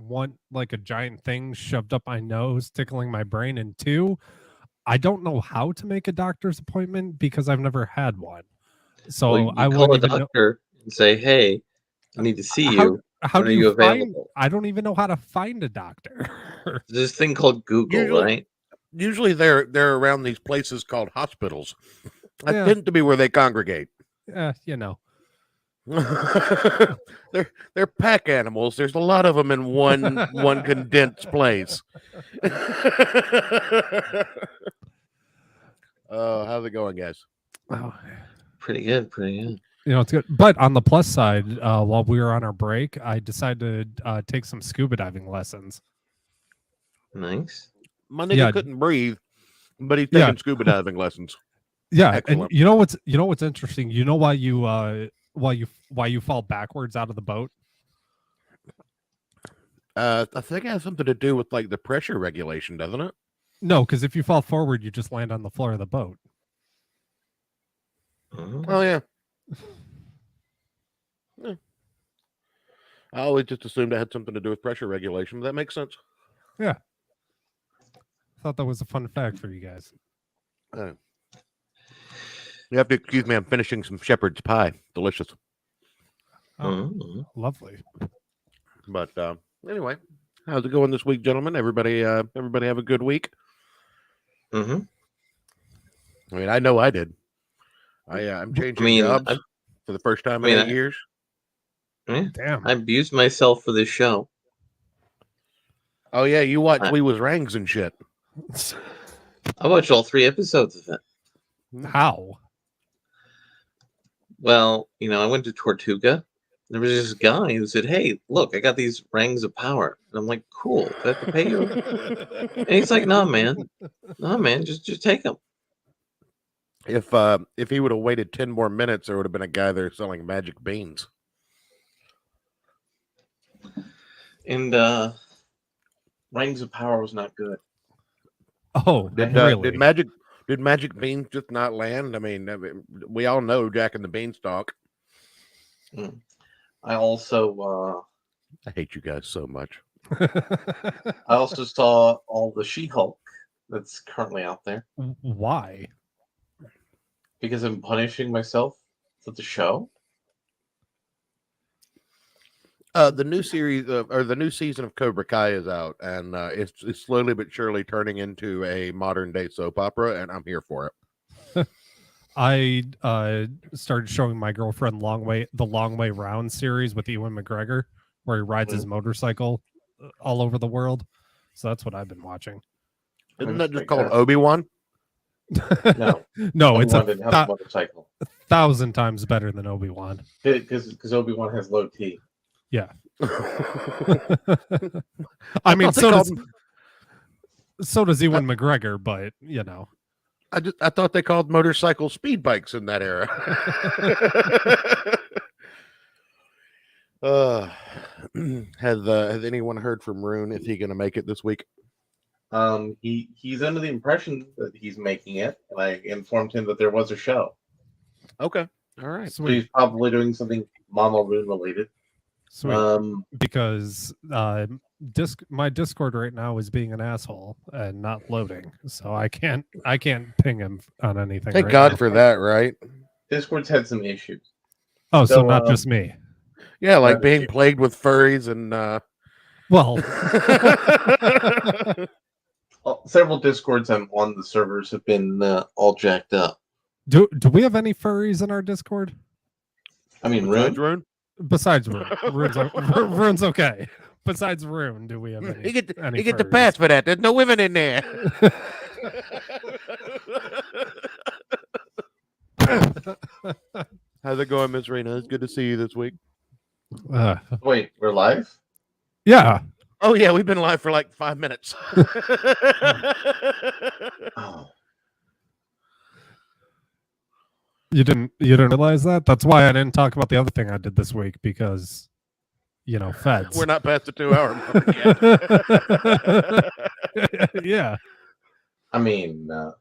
want like a giant thing shoved up my nose, tickling my brain, and two, I don't know how to make a doctor's appointment because I've never had one. So Well, you I call a wouldn't even know. doctor and say, "Hey, I need to see you. How When do are you you find? available?" I don't even know how to find a doctor. There's this thing called Google, right? Usually they're around these places called hospitals. That Yeah. tend to be where they congregate. You know. they're pack animals. There's a lot of them in one condensed place. How's it going, guys? Oh, Pretty good, pretty good. you know, it's good. But on the plus side, while we were on our break, I decided to take some scuba diving lessons. Nice. My nigga Yeah. couldn't breathe, but he's Yeah. taking scuba diving lessons. Yeah, Excellent. and you know what's interesting? You know why you fall backwards out of the boat? I think it has something to do with like the pressure regulation, doesn't it? No, because if you fall forward, you just land on the floor of the boat. Oh yeah. Yeah. I always just assumed it had something to do with pressure regulation, but that makes sense. Yeah. Thought that was a fun fact for you guys. You have to excuse me, I'm finishing some shepherd's pie. Delicious. Oh, lovely. But anyway, how's it going this week, gentlemen? Everybody have a good week? Mm-hmm. I mean, I know I did. I'm changing jobs for the first time in 8 years. Yeah. Damn. I abused myself for this show. Oh yeah, you watch Wuz Rangs and shit. I watched all 3 episodes of it. How? Well, I went to Tortuga. There was this guy who said, "Hey, look, I got these rings of power." And I'm like, "Cool. Do I have to pay you?" And he's like, "No, man. Just take them." If he would have waited 10 more minutes, there would have been a guy there selling magic beans. And Rings of Power was not good. Oh, really? Did magic beans just not land? I mean, we all know Jack and the Beanstalk. I also I hate you guys so much. I also saw all the She-Hulk that's currently out there. Why? Because I'm punishing myself for the show. The new series or the new season of Cobra Kai is out, and it's slowly but surely turning into a modern day soap opera, and I'm here for it. I started showing my girlfriend the Long Way Round series with Ewan McGregor, where he rides his motorcycle all over the world. So that's what I've been watching. Isn't that just called Obi-Wan? No, it's a motorcycle. 1,000 times better than Obi-Wan. Because Obi-Wan has low T. Yeah. I mean, so does Ewan McGregor, but I thought they called motorcycle speed bikes in that era. Has anyone heard from Rune? Is he going to make it this week? He's under the impression that he's making it, and I informed him that there was a show. Okay, all right. So he's probably doing something Mama Rune related. Sweet. Because my Discord right now is being an asshole and not loading, so I can't ping him on anything. Thank God for that, right? Discord's had some issues. Oh, so not just me. Yeah, like being plagued with furries and well, several Discords on the servers have been all jacked up. Do we have any furries in our Discord? I mean, Rune? Besides Rune. Rune's okay. Besides Rune, do we have any? You get the pass for that. There's no women in there. How's it going, Miss Rena? It's good to see you this week. Wait, we're live? Yeah. Oh yeah, we've been live for like 5 minutes. Oh. You didn't realize that? That's why I didn't talk about the other thing I did this week, because feds. We're not past the 2 hour mark yet. Yeah. I mean, do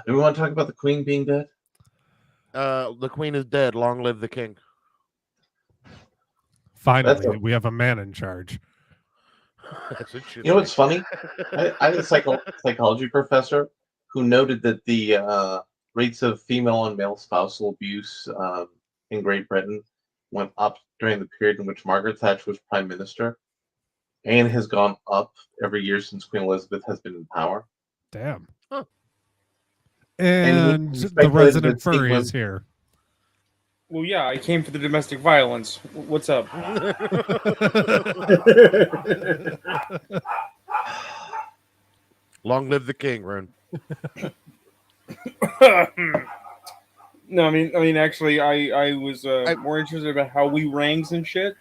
we want to talk about the Queen being dead? The Queen is dead. Long live the King. Finally, we have a man in charge. That's what You know what's funny? I had a psychology professor who noted that the rates of female and male spousal abuse in Great Britain went up during the period in which Margaret Thatcher was prime minister, and has gone up every year since Queen Elizabeth has been in power. Damn. Huh. And he the speculated resident that seeing furry women- is here. Well, yeah, I came for the domestic violence. What's up? Long live the king, Rune. No, I mean, actually, I was more interested about how we ranks and shit.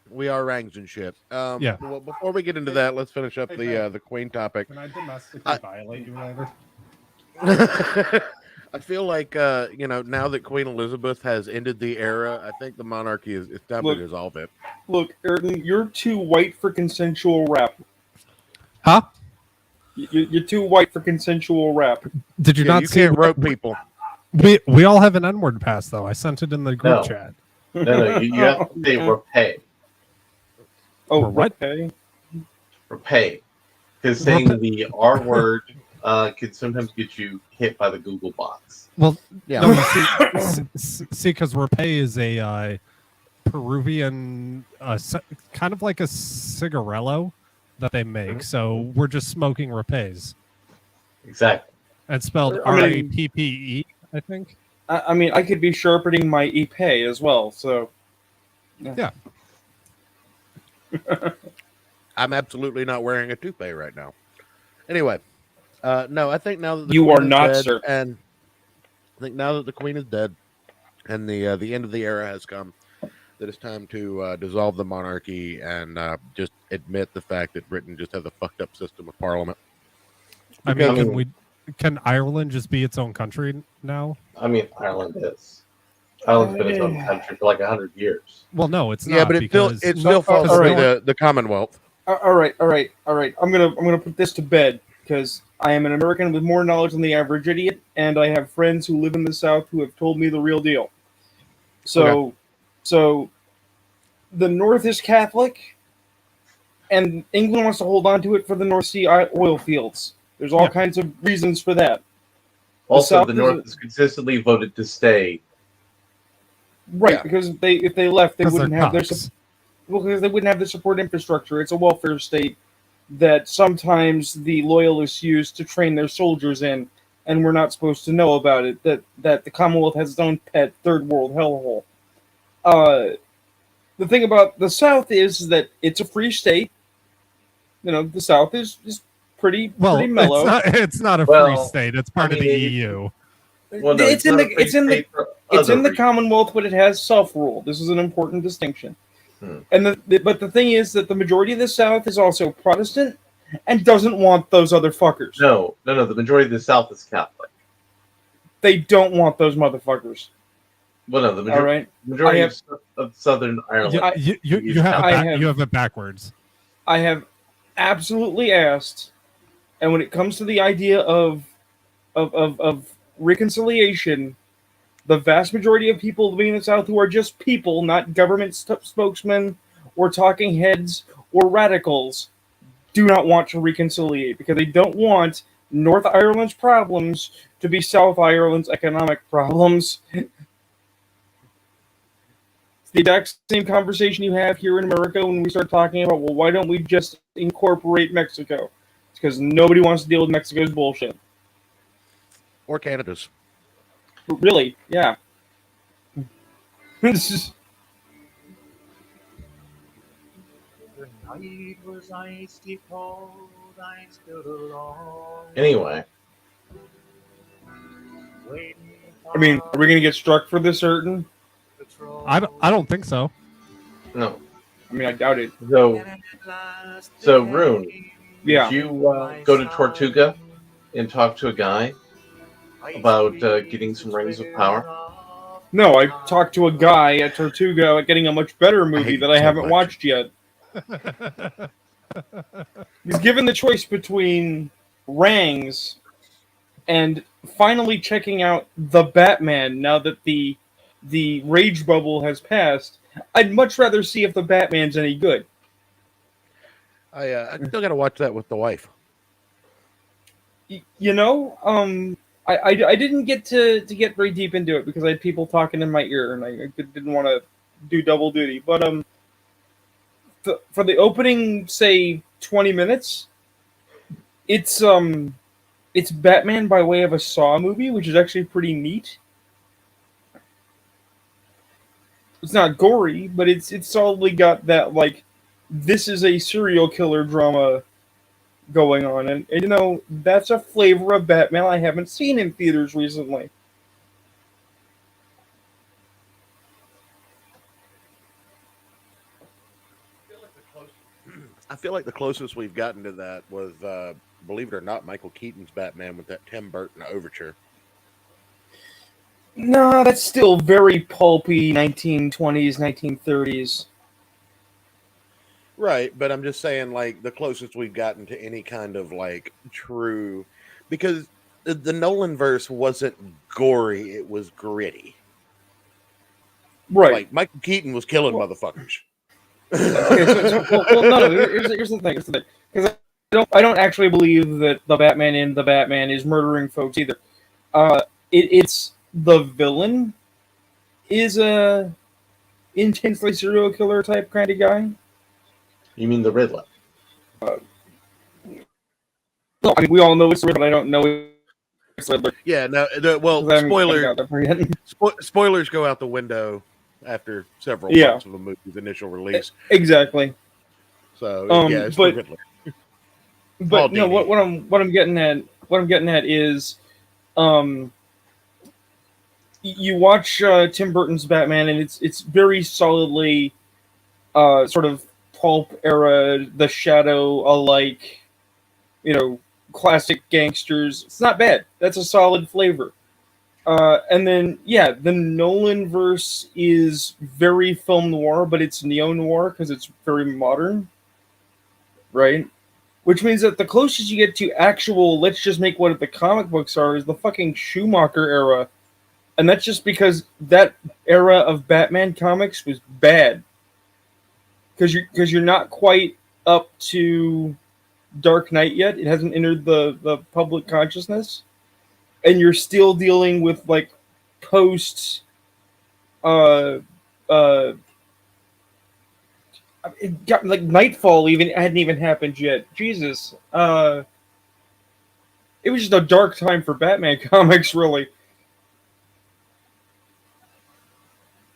We are ranks and shit. Yeah. Well, before we get into that, let's finish up the Queen topic. Can I domestically violate you later? I feel like now that Queen Elizabeth has ended the era, I think the monarchy is it's time to dissolve it. Look, Ayrton, you're too white for consensual rap. Huh? You're too white for consensual rap. Did you not you see? can't rope people. We all have an N-word pass though. I sent it in the group chat. No, you have to say repay. Oh, what? Repay. Because saying the R word could sometimes get you hit by the Google box. Well, Yeah. no, see, because repay is a Peruvian, kind of like a cigarello that they make. So we're just smoking repays. Exactly. And it's spelled I mean- R-A-P-P-E, I think. I mean, I could be sharpening my epay as well. So, Yeah. I'm absolutely not wearing a toupee right now. Anyway, no, I think now that the You Queen are is not, dead, sir. and I think now that the Queen is dead, and the end of the era has come, that it's time to dissolve the monarchy and just admit the fact that Britain just has a fucked up system of parliament. I mean, Because- can Ireland just be its own country now? I mean, Ireland is. Ireland's been its own country for like 100 years. Well, no, it's not. Yeah, but it because still falls all under right. the Commonwealth. all right. I'm gonna put this to bed because I am an American with more knowledge than the average idiot, and I have friends who live in the South who have told me the real deal. So, the North is Catholic, and England wants to hold on to it for the North Sea oil fields. There's all kinds of reasons for that. Also, South the is North has consistently voted to stay. Right, Yeah. because if they left, they 'cause wouldn't they're have their cocks. because they wouldn't have the support infrastructure. It's a welfare state that sometimes the loyalists use to train their soldiers in, and we're not supposed to know about it. That the Commonwealth has its own pet third world hellhole. The thing about the South is that it's a free state. You know, the South is pretty mellow. It's not a Well, free state. It's part I of the mean, EU. Well, no, it's in not the a free it's in the state for it's other in the reasons. Commonwealth, but it has self-rule. This is an important distinction. Hmm. And but the thing is that the majority of the South is also Protestant and doesn't want those other fuckers. No. The majority of the South is Catholic. They don't want those motherfuckers. Well, no, the All right. majority I have- of Southern Ireland. You have it backwards. I have absolutely asked, and when it comes to the idea of reconciliation, the vast majority of people living in the South who are just people, not government spokesmen or talking heads or radicals, do not want to reconciliate because they don't want North Ireland's problems to be South Ireland's economic problems. It's the exact same conversation you have here in America when we start talking about, well, why don't we just incorporate Mexico? It's because nobody wants to deal with Mexico's bullshit. Or Canada's. Really, yeah. This is- The night was icy cold, I stood alone. Anyway, Waiting I mean, are we gonna get struck for this certain? patrol. I don't think so. no. I mean, I doubt it. So Rune, Yeah. did you go to Tortuga and talk to a guy about getting some rings of power? No, I talked to a guy at Tortuga getting a much better movie hate that you I so haven't much. watched yet. He's given the choice between Rangs and finally checking out The Batman now that the rage bubble has passed, I'd much rather see if the Batman's any good. I still got to watch that with the wife. You know, I didn't get to get very deep into it because I had people talking in my ear, and I didn't want to do double duty. But for the opening, say 20 minutes, it's Batman by way of a Saw movie, which is actually pretty neat. It's not gory, but it's solidly got that, like, this is a serial killer drama going on, and you know, that's a flavor of Batman I haven't seen in theaters recently. I feel like the closest we've gotten to that was, believe it or not, Michael Keaton's Batman with that Tim Burton overture. No, that's still very pulpy 1920s, 1930s. Right, but I'm just saying, like, the closest we've gotten to any kind of, like, true... Because the Nolan verse wasn't gory, it was gritty. Right. Like, Michael Keaton was killing motherfuckers. Okay, no. Here's the thing. Because I don't actually believe that the Batman in the Batman is murdering folks either. It's the villain is a intensely serial killer type kind of guy. You mean the Riddler? No, I mean, we all know it's the Riddler, but I don't know it's the Riddler. Yeah, no, spoilers go out the window after several months of a movie's initial release. Exactly. So it's but, the Riddler. But no, what I'm getting at is, you watch Tim Burton's Batman, and it's very solidly, sort of pulp era, The Shadow alike, you know, classic gangsters. It's not bad. That's a solid flavor. And then, the Nolan verse is very film noir, but it's neo-noir because it's very modern, right? Which means that the closest you get to actual, let's just make what the comic books are, is the fucking Schumacher era. And that's just because that era of Batman comics was bad. Because you're not quite up to Dark Knight yet. It hasn't entered the public consciousness. And you're still dealing with, like, post it got, like, Nightfall hadn't even happened yet. Jesus. It was just a dark time for Batman comics, really.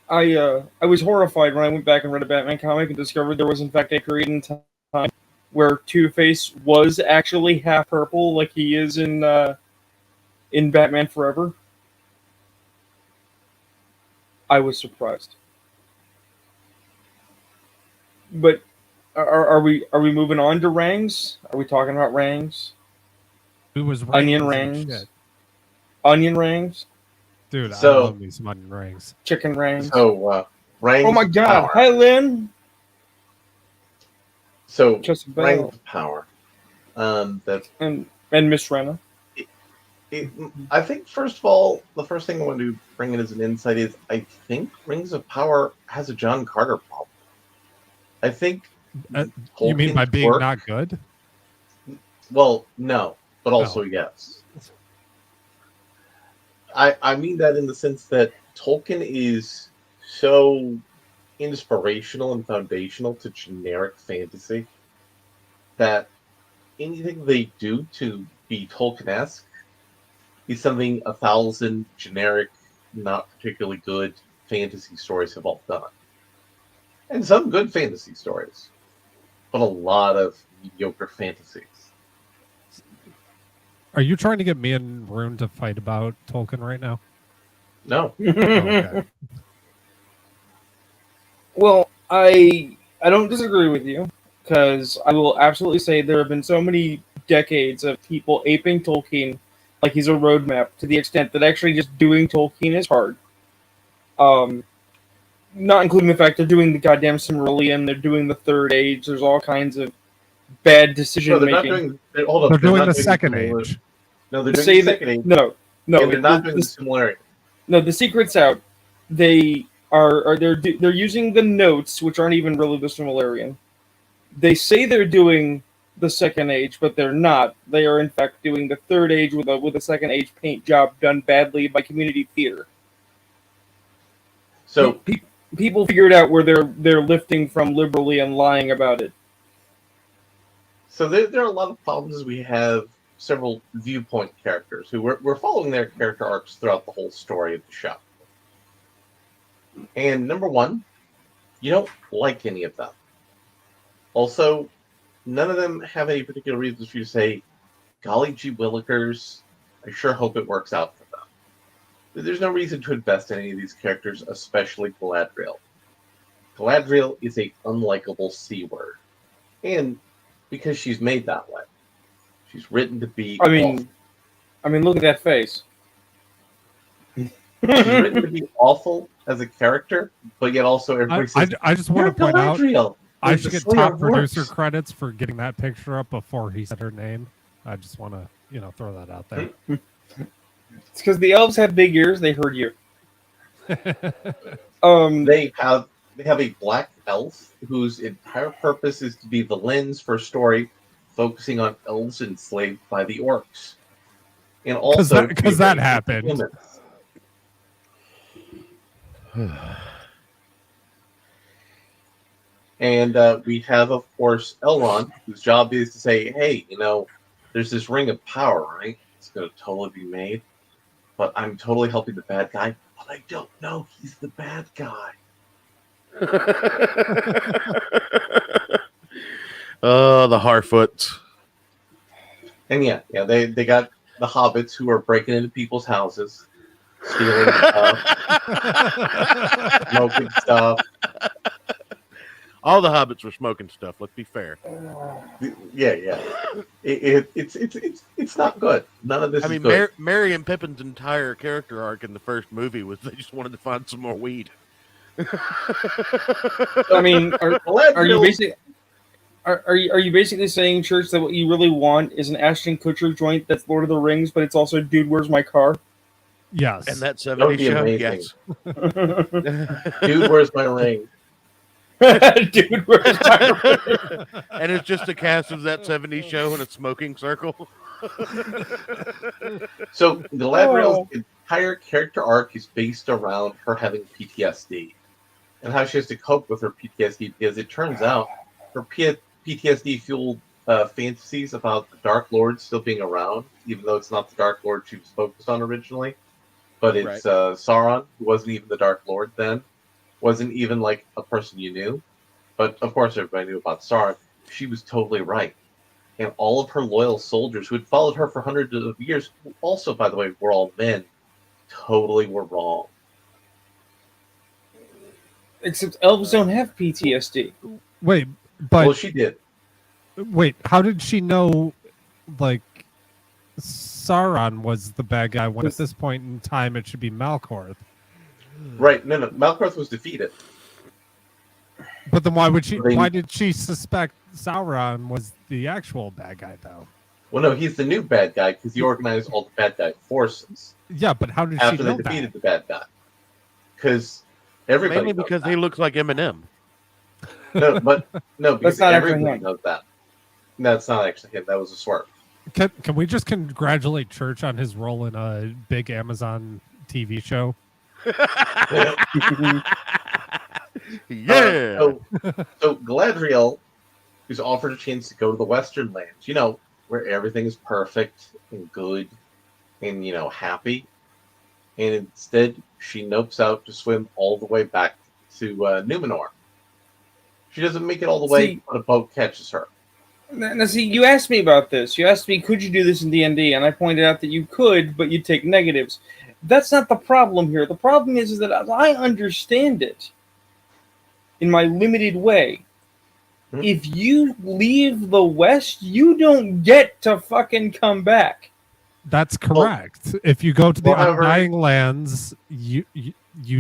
I was horrified when I went back and read a Batman comic and discovered there was in fact a period in time where Two-Face was actually half purple, like he is in Batman Forever. I was surprised. But are we moving on to Rangs? Are we talking about Rangs? Who was Onion Rangs? Onion Rangs? Dude, I So- love me some onion rings. Chicken Rangs? So, Rangs Oh my of god! Power. Hi, Lynn! So, Just Rangs Bell. of Power. That's And Miss Renna. I think, first of all, the first thing I want to bring in as an insight is I think Rings of Power has a John Carter problem. I think. You mean by Tolkien's being work- not good? Well, no, but also yes. I mean that in the sense that Tolkien is so inspirational and foundational to generic fantasy that anything they do to be Tolkien-esque is something 1,000 generic, not particularly good fantasy stories have all done. And some good fantasy stories, but a lot of mediocre fantasies. Are you trying to get me and Rune to fight about Tolkien right now? No. Oh, okay. Well, I don't disagree with you, because I will absolutely say there have been so many decades of people aping Tolkien like he's a roadmap, to the extent that actually just doing Tolkien is hard. Not including the fact they're doing the goddamn Silmarillion, they're doing the Third Age, there's all kinds of bad decision No, they're not making. doing. Hold up. They're doing not the Second Silmarillion. Age. No, they're doing Say the Second Age. no, and they're not doing the Silmarillion. no, the secret's out. They they're using the notes, which aren't even really the Silmarillion. They say they're doing the Second Age, but they're not. They are in fact doing the Third Age with a Second Age paint job done badly by community theater. So People figured out where they're lifting from liberally and lying about it. So there are a lot of problems. We have several viewpoint characters who we're following their character arcs throughout the whole story of the show. And number one, you don't like any of them. Also, none of them have any particular reasons for you to say, golly gee willikers, I sure hope it works out for them. There's no reason to invest in any of these characters, especially Galadriel. Galadriel is a unlikable C word. And because she's made that way. She's written to be I mean, look at that face. She's written to be awful as a character, but yet also everybody says, I just want to point out, Galadriel. I Like, should the get Slayer top producer works. credits for getting that picture up before he said her name. I just want to, throw that out there. It's because the elves have big ears. They heard you. They have a black elf whose entire purpose is to be the lens for a story focusing on elves enslaved by the orcs. And also because that happened. humans. And we have, of course, Elrond, whose job is to say, hey, there's this ring of power, right? It's going to totally be made. But I'm totally helping the bad guy. But I don't know he's the bad guy. Oh, the Harfoots. And yeah, they got the hobbits who are breaking into people's houses, stealing stuff, smoking stuff. All the hobbits were smoking stuff. Let's be fair. Yeah. It's not good. None of this I is mean, good. Merry and Pippin's entire character arc in the first movie was they just wanted to find some more weed. I mean, are you Galadriel- basically are you basically saying, Church, that what you really want is an Ashton Kutcher joint that's Lord of the Rings, but it's also Dude, Where's My Car? Yes. And that That would 70s be show, amazing. yes. Dude, where's my ring? Dude, Where's My Ring? And it's just a cast of that 70s show in a smoking circle. So Galadriel's entire character arc is based around her having PTSD and how she has to cope with her PTSD, because it turns out her PTSD fueled fantasies about the Dark Lord still being around, even though it's not the Dark Lord she was focused on originally, but it's Sauron, who wasn't even the Dark Lord then, wasn't even like a person you knew, but of course everybody knew about Sauron. She was totally right. And all of her loyal soldiers who had followed her for hundreds of years, who also, by the way, were all men, totally were wrong. Except elves don't have PTSD. Wait, but Well, she did. wait, how did she know, like, Sauron was the bad guy when at this point in time it should be Malkorth? Right, no, Malkorth was defeated. But then why would she? They- Why did she suspect Sauron was the actual bad guy, though? Well, no, he's the new bad guy because he organized all the bad guy forces Yeah, but how did she after know they defeated that? the bad guy. Because everybody Mainly knows because that. he looks like Eminem. No, because not actually everybody him. knows that. No, it's not actually him. That was a swerve. Can we just congratulate Church on his role in a big Amazon TV show? Yeah. So Galadriel is offered a chance to go to the Western lands, where everything is perfect and good and, happy. And instead, she nopes out to swim all the way back to Numenor. She doesn't make it all the way, See- but a boat catches her. Now, see, you asked me about this. You asked me, could you do this in D&D? And I pointed out that you could, but you'd take negatives. That's not the problem here. The problem is that as I understand it, in my limited way, Hmm. if you leave the West, you don't get to fucking come back. That's correct. If you go to the However- Undying Lands, you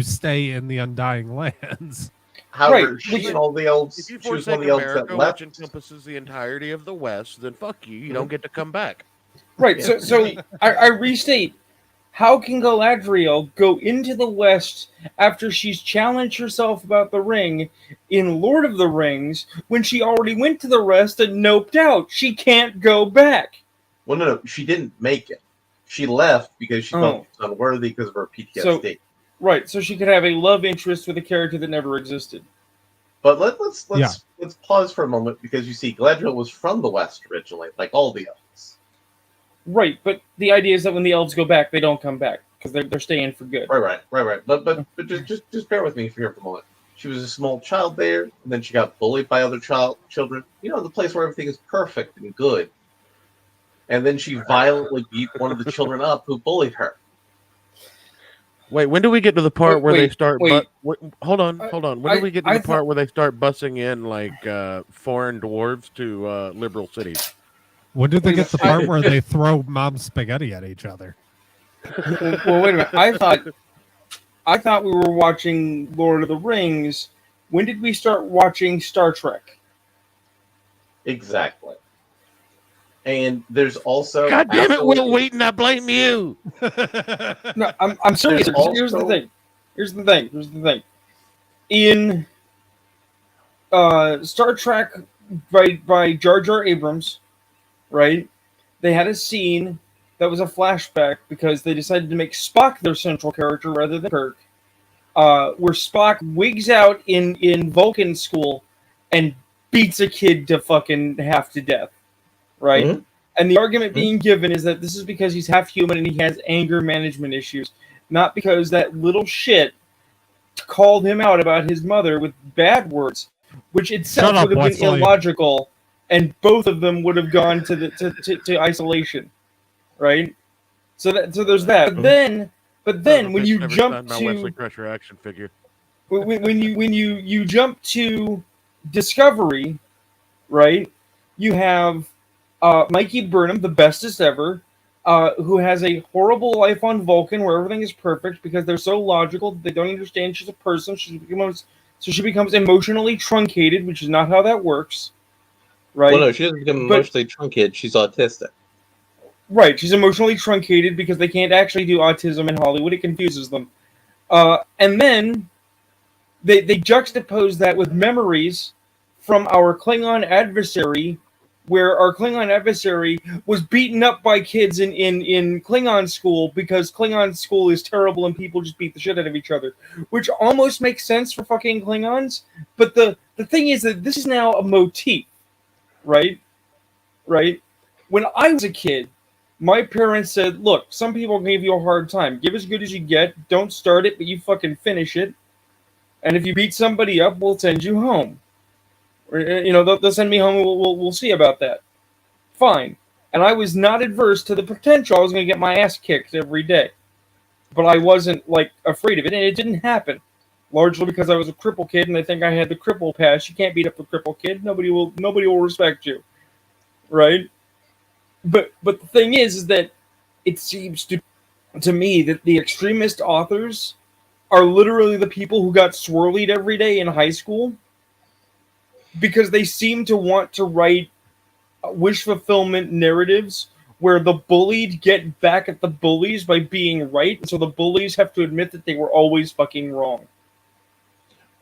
stay in the Undying Lands. However, Right, she but- and all the elves, If you she was forsake one of the elves America, that left. which encompasses the entirety of the West, then fuck you. You don't get to come back. Right, Yeah. so I restate, How can Galadriel go into the West after she's challenged herself about the ring in Lord of the Rings when she already went to the West and noped out? She can't go back. Well, no, she didn't make it. She left because she felt unworthy because of her PTSD. Right, so she could have a love interest with a character that never existed. But let's pause for a moment, because you see, Galadriel was from the West originally, like all the elves. Right, but the idea is that when the elves go back, they don't come back because they're staying for good. Right. But just bear with me here for a moment. She was a small child there, and then she got bullied by other children. You know, the place where everything is perfect and good. And then she violently beat one of the children up who bullied her. Wait, when do we get to the part where they start? Hold on. When do we get to the part where they start bussing in like foreign dwarves to liberal cities? When did they get the part where they throw mom's spaghetti at each other? Well, wait a minute. I thought we were watching Lord of the Rings. When did we start watching Star Trek? Exactly. And there's also... God damn it, Will Wheaton, I blame you! No, I'm serious. Here's the thing. In Star Trek by Jar Jar Abrams, right, they had a scene that was a flashback because they decided to make Spock their central character rather than Kirk, where Spock wigs out in Vulcan school and beats a kid to fucking half to death. Right? Mm-hmm. And the argument being given is that this is because he's half human and he has anger management issues, not because that little shit called him out about his mother with bad words, which itself would have been illogical, and both of them would have gone to isolation, right? So there's that. But then when you jump to Wesley Crusher action figure, when you jump to Discovery, right? You have Mikey Burnham, the bestest ever, who has a horrible life on Vulcan where everything is perfect because they're so logical that they don't understand she's a person. She becomes emotionally truncated, which is not how that works. Right? Well, no, she doesn't become emotionally truncated. She's autistic. Right, she's emotionally truncated because they can't actually do autism in Hollywood. It confuses them. And then they juxtapose that with memories from our Klingon adversary, where our Klingon adversary was beaten up by kids in Klingon school because Klingon school is terrible and people just beat the shit out of each other, which almost makes sense for fucking Klingons. But the thing is that this is now a motif, right? Right? When I was a kid, my parents said, look, some people give you a hard time. Give as good as you get. Don't start it, but you fucking finish it. And if you beat somebody up, we'll send you home. You know, they'll send me home. We'll see about that. Fine. And I was not adverse to the potential I was going to get my ass kicked every day. But I wasn't, like, afraid of it. And it didn't happen. Largely because I was a cripple kid and I think I had the cripple pass. You can't beat up a cripple kid. Nobody will respect you. Right? But the thing is that it seems to me that the extremist authors are literally the people who got swirlied every day in high school, because they seem to want to write wish fulfillment narratives where the bullied get back at the bullies by being right, and so the bullies have to admit that they were always fucking wrong.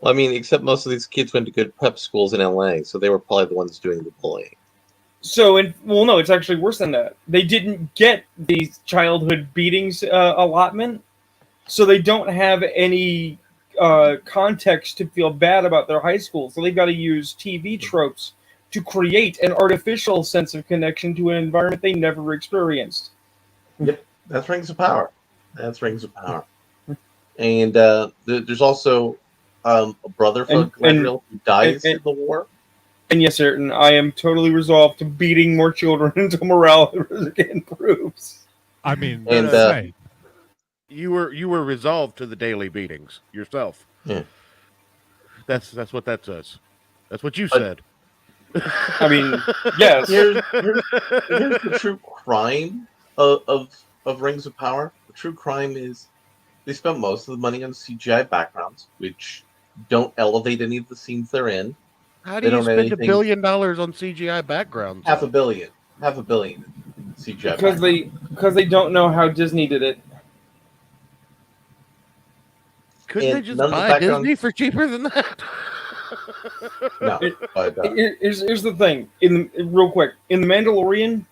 Well, I mean, except most of these kids went to good prep schools in LA, so they were probably the ones doing the bullying. So, no, it's actually worse than that. They didn't get the childhood beatings allotment, so they don't have any context to feel bad about their high school. So they've got to use TV tropes to create an artificial sense of connection to an environment they never experienced. Yep, that's Rings of Power. And there's also a brother from Galadriel who dies in the war. And yes, Ayrton, I am totally resolved to beating more children until morale improves. I mean, and you were resolved to the daily beatings yourself. Yeah. That's what that says. That's what you said. I mean, yes. Here's the true crime of Rings of Power. The true crime is they spent most of the money on CGI backgrounds, which don't elevate any of the scenes they're in. How do you spend $1 billion on CGI backgrounds? Half a billion CGI. Because they don't know how Disney did it. Couldn't they And just none of the buy background- Disney for cheaper than that? No, but Here's the thing. Real quick, in The Mandalorian,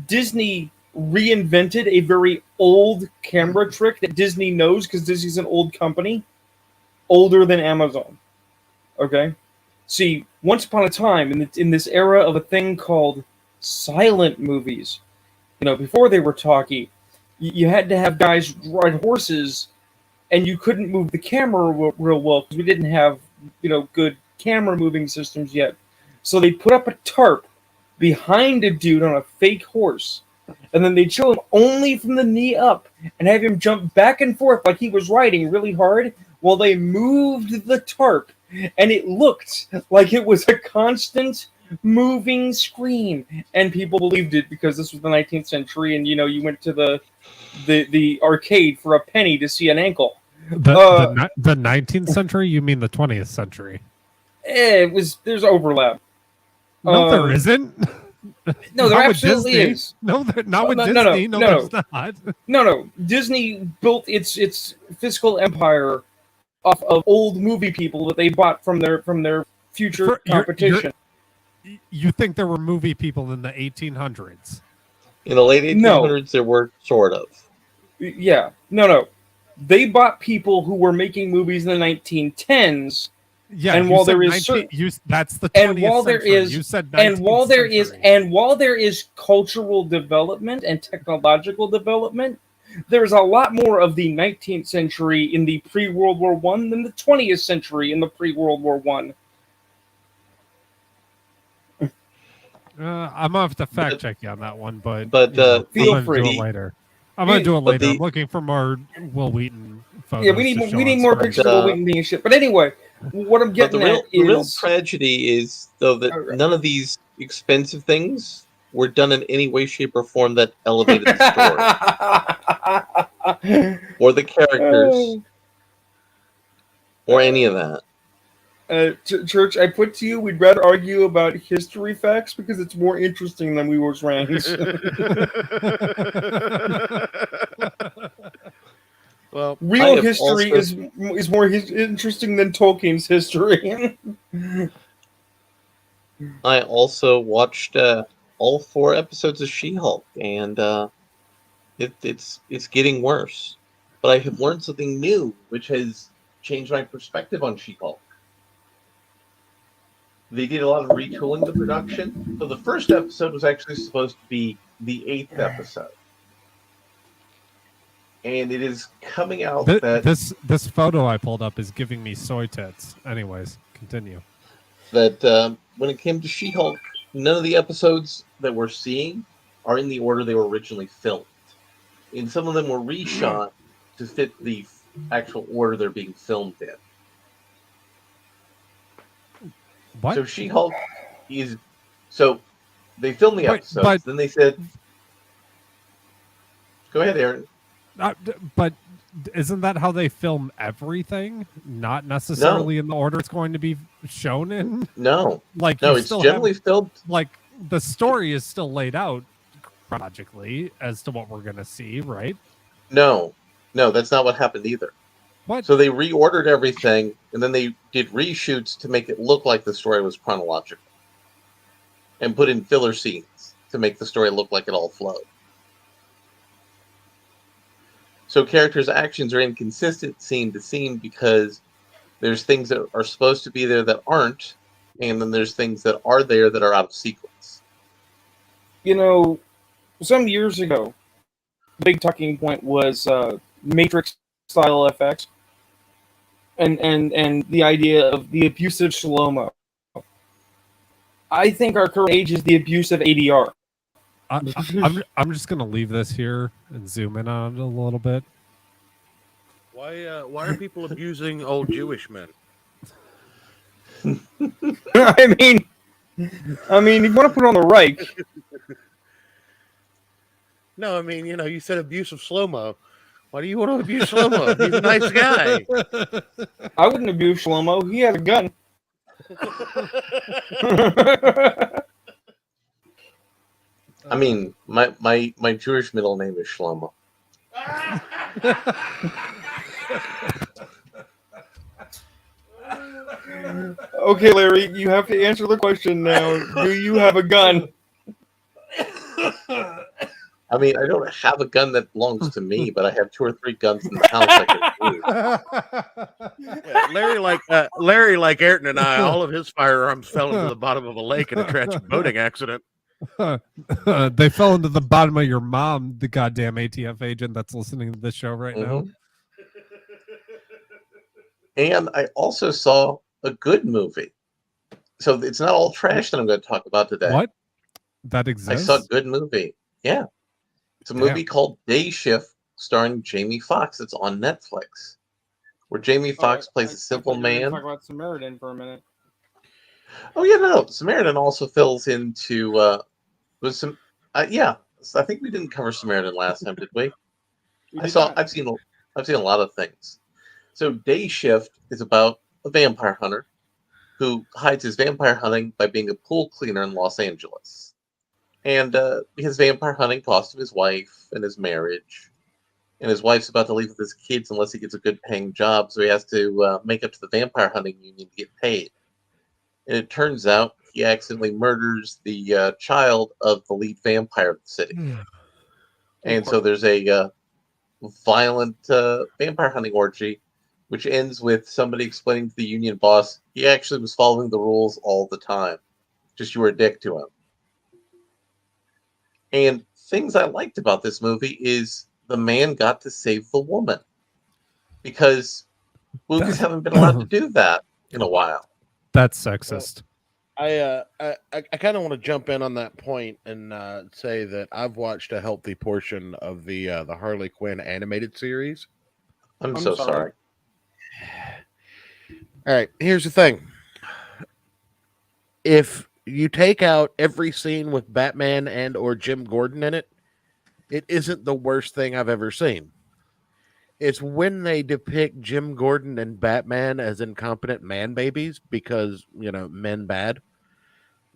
Disney reinvented a very old camera trick that Disney knows because Disney's an old company, older than Amazon. Okay, see, once upon a time in this era of a thing called silent movies, before they were talkie, you had to have guys ride horses, and you couldn't move the camera real well because we didn't have good camera moving systems yet. So they put up a tarp behind a dude on a fake horse, and then they'd show him only from the knee up and have him jump back and forth like he was riding really hard while they moved the tarp, and it looked like it was a constant moving screen, and people believed it because this was the 19th century, and you went to the arcade for a penny to see an ankle. The 19th century? You mean the 20th century? There's overlap. No, there isn't. No, there Not with absolutely Disney. is. No, not with No, Disney. no, There's not. No. Disney built its fiscal empire off of old movie people that they bought from their future competition. You think there were movie people in the 1800s? in the late 1800s, there were sort of. Yeah, no. They bought people who were making movies in the 1910s. Yeah, and while there is that's the 20th and while there century. is You said and while there century. is cultural development and technological development, there's a lot more of the 19th century in the pre-World War I than the 20th century in the pre-World War I. I'm gonna have to fact check you on that one, but feel free. Do it later. I'm gonna do it later. I'm looking for more Will Wheaton photos. Yeah, we need more pictures of Will Wheaton being shit. But anyway, what I'm getting the real tragedy is though that none of these expensive things were done in any way, shape, or form that elevated the story or the characters or any of that. Church, I put to you, we'd rather argue about history facts because it's more interesting than Wuz Rangs. Well, real history is more interesting than Tolkien's history. I also watched all 4 episodes of She-Hulk, and it's getting worse. But I have learned something new, which has changed my perspective on She-Hulk. They did a lot of retooling the production. So the first episode was actually supposed to be the 8th episode. And it is coming out that... This photo I pulled up is giving me soy tits. Anyways, continue. That when it came to She-Hulk, none of the episodes that we're seeing are in the order they were originally filmed. And some of them were reshot to fit the actual order they're being filmed in. What? So She-Hulk is... So they filmed the episodes, then they said... Go ahead, Aaron. But isn't that how they film everything? Not necessarily in the order it's going to be shown in? No. Like, no, it's generally filmed... Like, the story is still laid out chronologically as to what we're going to see, right? No, that's not what happened either. What? So they reordered everything, and then they did reshoots to make it look like the story was chronological. And put in filler scenes to make the story look like it all flowed. So characters' actions are inconsistent scene to scene because there's things that are supposed to be there that aren't, and then there's things that are there that are out of sequence. Some years ago, the big talking point was Matrix-style effects and the idea of the abusive slow-mo. I think our current age is the abuse of ADR. I'm just gonna leave this here and zoom in on it a little bit. Why are people abusing old Jewish men? I mean, you want to put on the Reich. No, I mean, you said abuse of slow-mo. Why do you want to abuse slow-mo? He's a nice guy. I wouldn't abuse Shlomo. He has a gun. I mean, my Jewish middle name is Shlomo. Okay, Larry, you have to answer the question now. Do you have a gun? I mean, I don't have a gun that belongs to me, but I have 2 or 3 guns in the house I can use. Yeah, Larry, like Ayrton and I, all of his firearms fell into the bottom of a lake in a tragic boating accident. They fell into the bottom of your mom, the goddamn ATF agent that's listening to this show right now. Mhm. And I also saw a good movie. So it's not all trash that I'm going to talk about today. What? That I exists? saw a good movie. Yeah. It's a movie called Day Shift starring Jamie Foxx. It's on Netflix. Where Jamie Foxx plays a simple man. Talk about Samaritan for a minute. Oh yeah, no. Samaritan also fills into was some yeah. I think we didn't cover Samaritan last time, did we? I've seen a lot of things. So Day Shift is about a vampire hunter who hides his vampire hunting by being a pool cleaner in Los Angeles. And his vampire hunting cost him his wife and his marriage. And his wife's about to leave with his kids unless he gets a good paying job, so he has to make up to the vampire hunting union to get paid. And it turns out he accidentally murders the child of the lead vampire of the city. And so there's a violent vampire hunting orgy, which ends with somebody explaining to the union boss he actually was following the rules all the time. Just you were a dick to him. And things I liked about this movie is the man got to save the woman. Because movies haven't been allowed to do that in a while. That's sexist. I kind of want to jump in on that point and say that I've watched a healthy portion of the Harley Quinn animated series. I'm so sorry. All right, here's the thing. If you take out every scene with Batman and or Jim Gordon in it, it isn't the worst thing I've ever seen. It's when they depict Jim Gordon and Batman as incompetent man babies because, men bad,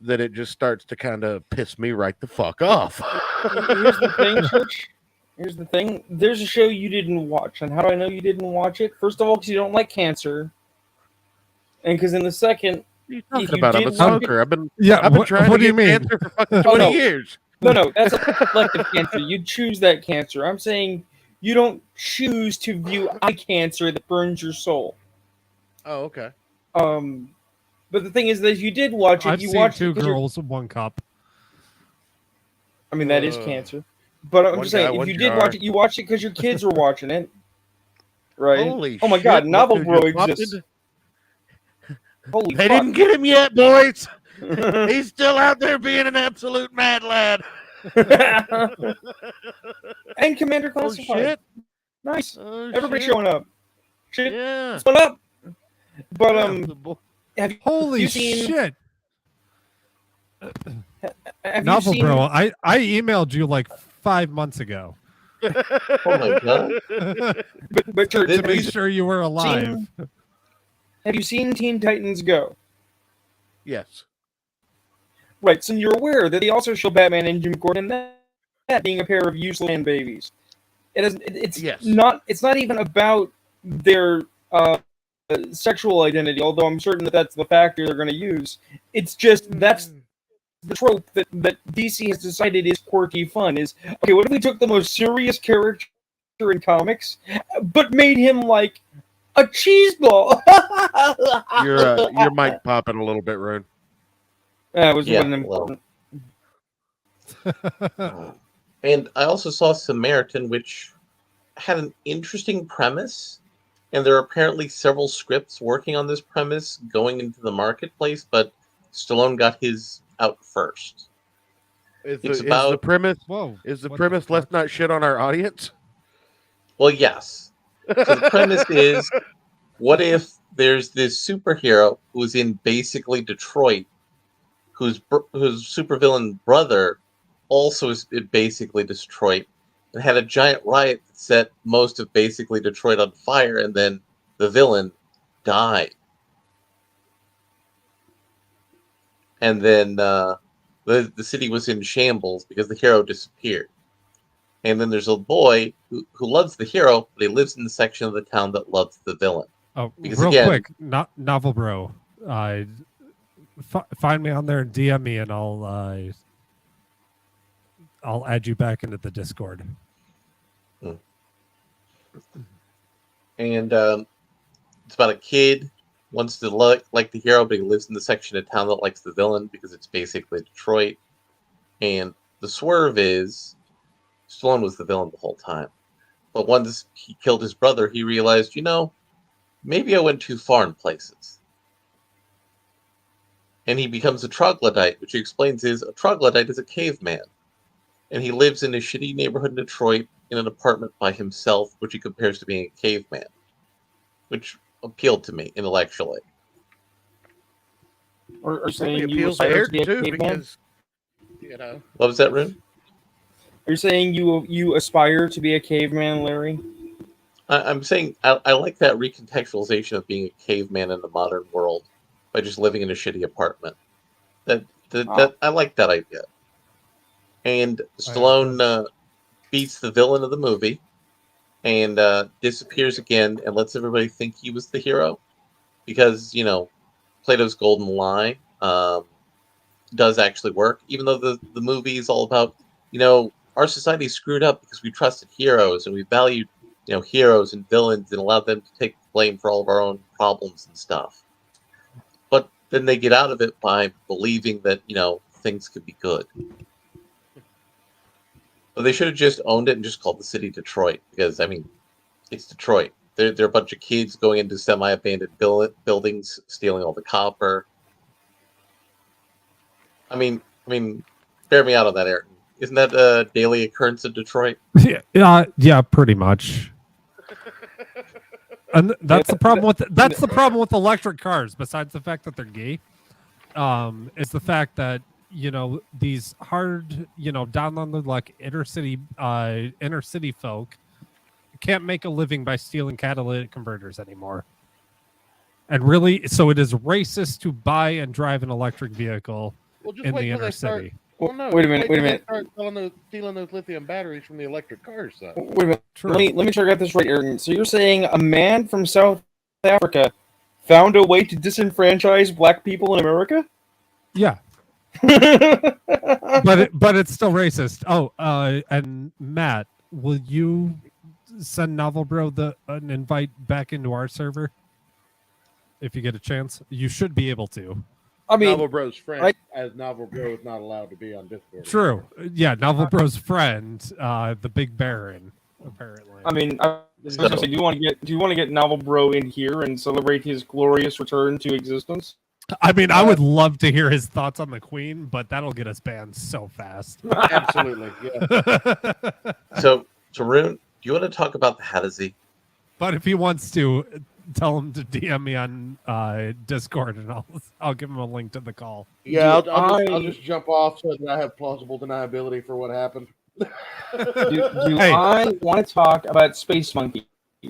that it just starts to kind of piss me right the fuck off. Here's the thing, Church. Here's the thing. There's a show you didn't watch. And how do I know you didn't watch it? First of all, because you don't like cancer. And because in the second... What are you talking about? I'm a smoker. I've been trying to get cancer for fucking 20 years. No, that's a selective cancer. You choose that cancer. I'm saying you don't choose to view eye cancer that burns your soul. Oh, okay. But the thing is that if you did watch it, I've you seen watched 2 it girls, 1 cup. I mean, that is cancer. But I'm just saying, guy, if you jar. did watch it, you watched it because your kids were watching it. Right? Holy oh my shit, god, Novel dude, Bro you popped exists. into- Holy They fuck. didn't get him yet, boys. He's still out there being an absolute mad lad. And Commander Oh, Classified. shit. Nice. Oh, Everybody shit. showing up. Shit. Yeah. What's going up? But have Holy you seen, shit. have Novel you seen, Bro, I emailed you like 5 months ago Oh my god. but Church, to make sure you were alive. have you seen Teen Titans Go? Yes. Right, so you're aware that they also show Batman and Jim Gordon that being a pair of useless man babies. It's Yes. not. It's not even about their sexual identity, although I'm certain that that's the factor they're going to use. It's just that's the trope that DC has decided is quirky fun. Is okay. What if we took the most serious character in comics, but made him like a cheese ball? Your mic popping a little bit, Rune. That was Yeah, wasn't important. And I also saw Samaritan, which had an interesting premise. And there are apparently several scripts working on this premise going into the marketplace, but Stallone got his out first. Is the premise? Whoa. Is the What premise? the Let's fuck? not shit on our audience. Well, yes. So the premise is, what if there's this superhero who's in basically Detroit, whose supervillain brother also is in basically Detroit, and had a giant riot that set most of basically Detroit on fire, and then the villain died. And then the city was in shambles because the hero disappeared. And then there's a boy who loves the hero, but he lives in the section of the town that loves the villain. Oh, Because real again- quick, Novel Bro. find me on there and DM me, and I'll add you back into the Discord. And it's about a kid wants to like the hero, but he lives in the section of town that likes the villain because it's basically Detroit. And the swerve is Stallone was the villain the whole time. But once he killed his brother, he realized, maybe I went too far in places. And he becomes a troglodyte, which he explains is a troglodyte is a caveman. And he lives in a shitty neighborhood in Detroit in an apartment by himself, which he compares to being a caveman, which appealed to me intellectually. Or saying It you appeals to aspire to be Ayrton a too, caveman? because What was that, Rune? Are you saying you aspire to be a caveman, Larry? I'm saying I like that recontextualization of being a caveman in the modern world by just living in a shitty apartment. That I like that idea. And Stallone beats the villain of the movie and disappears again and lets everybody think he was the hero because Plato's golden lie does actually work, even though the movie is all about our society screwed up because we trusted heroes and we valued heroes and villains and allowed them to take blame for all of our own problems and stuff. But then they get out of it by believing that things could be good. But they should have just owned it and just called the city Detroit because it's Detroit. They're a bunch of kids going into semi-abandoned buildings, stealing all the copper. I mean, bear me out on that, Ayrton. Isn't that a daily occurrence in Detroit? Yeah, pretty much. And that's the problem with electric cars. Besides the fact that they're gay, is the fact that these hard down on the inner city folk can't make a living by stealing catalytic converters anymore. And really, so it is racist to buy and drive an electric vehicle in the inner city. Well, no, Wait a minute. Start stealing those lithium batteries from the electric cars, son. Wait a minute. True. Let me sure I got this right, Ayrton. So you're saying a man from South Africa found a way to disenfranchise black people in America? Yeah. but it's still racist. Oh, and Matt, will you send Novel Bro an invite back into our server if you get a chance? You should be able to. I mean, Novel Bro's friend, as Novel Bro is not allowed to be on Discord. True. Yeah, Novel Bro's friend, the Big Baron, apparently. I mean, I was gonna say, do you want to get Novel Bro in here and celebrate his glorious return to existence? I mean, I would love to hear his thoughts on the Queen, but that'll get us banned so fast. Absolutely, yeah. So, Rune, do you want to talk about the Hadazee? But if he wants to, tell him to DM me on Discord, and I'll give him a link to the call. Yeah, I'll just jump off so that I have plausible deniability for what happened. I want to talk about space monkeys?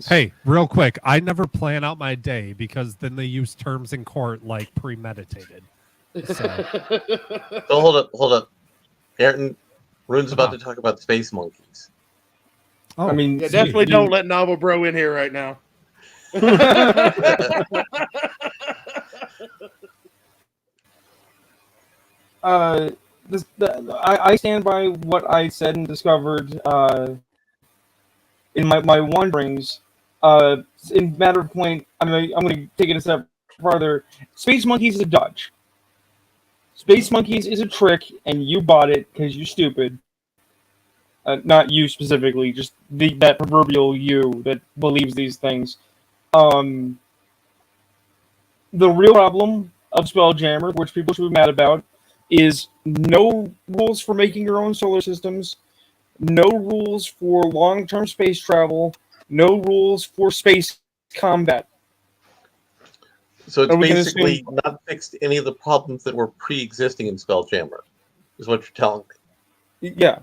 Hey, real quick, I never plan out my day because then they use terms in court like premeditated. So hold up. Ayrton, Rune's about to talk about space monkeys. Oh, I mean, Yeah, definitely don't let Novel Bro in here right now. I stand by what I said and discovered in my wanderings. In matter of point, I'm going to take it a step farther. Space Monkeys is a dodge. Space Monkeys is a trick, and you bought it because you're stupid. Not you specifically, just that proverbial you that believes these things. The real problem of Spelljammer, which people should be mad about, is no rules for making your own solar systems, no rules for long-term space travel, no rules for space combat. So it's basically not fixed any of the problems that were pre-existing in Spelljammer, is what you're telling me. Yeah.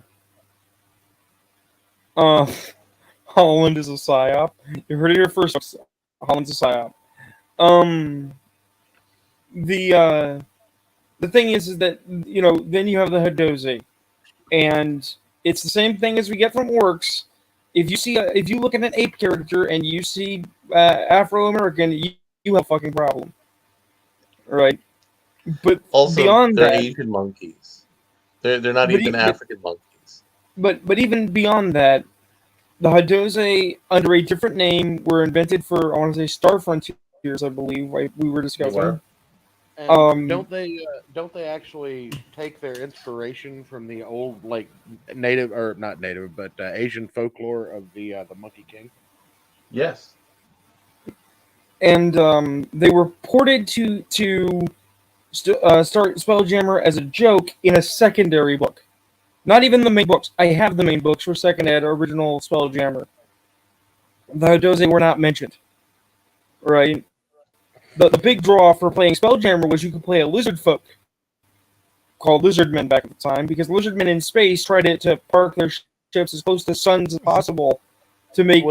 Holland is a psyop. You heard it here first. Holland's a psyop. The thing is that then you have the Hadozee, and it's the same thing as we get from orcs. If you look at an ape character and you see Afro-American, you have a fucking problem. right? But Also, beyond they're that, Asian monkeys. They're not but, even African monkeys. but even beyond that, the Hadose under a different name were invented for, I want to say, Star Frontiers, I believe. We were They discussing. were. And don't they actually take their inspiration from the old like native or not native but Asian folklore of the Monkey King? Yes. And they were ported to start Spelljammer as a joke in a secondary book. Not even the main books. I have the main books for second ed original Spelljammer. The Hadose were not mentioned. Right? The big draw for playing Spelljammer was you could play a lizard folk called Lizardmen back at the time, because Lizardmen in space tried to park their ships as close to suns as possible to make...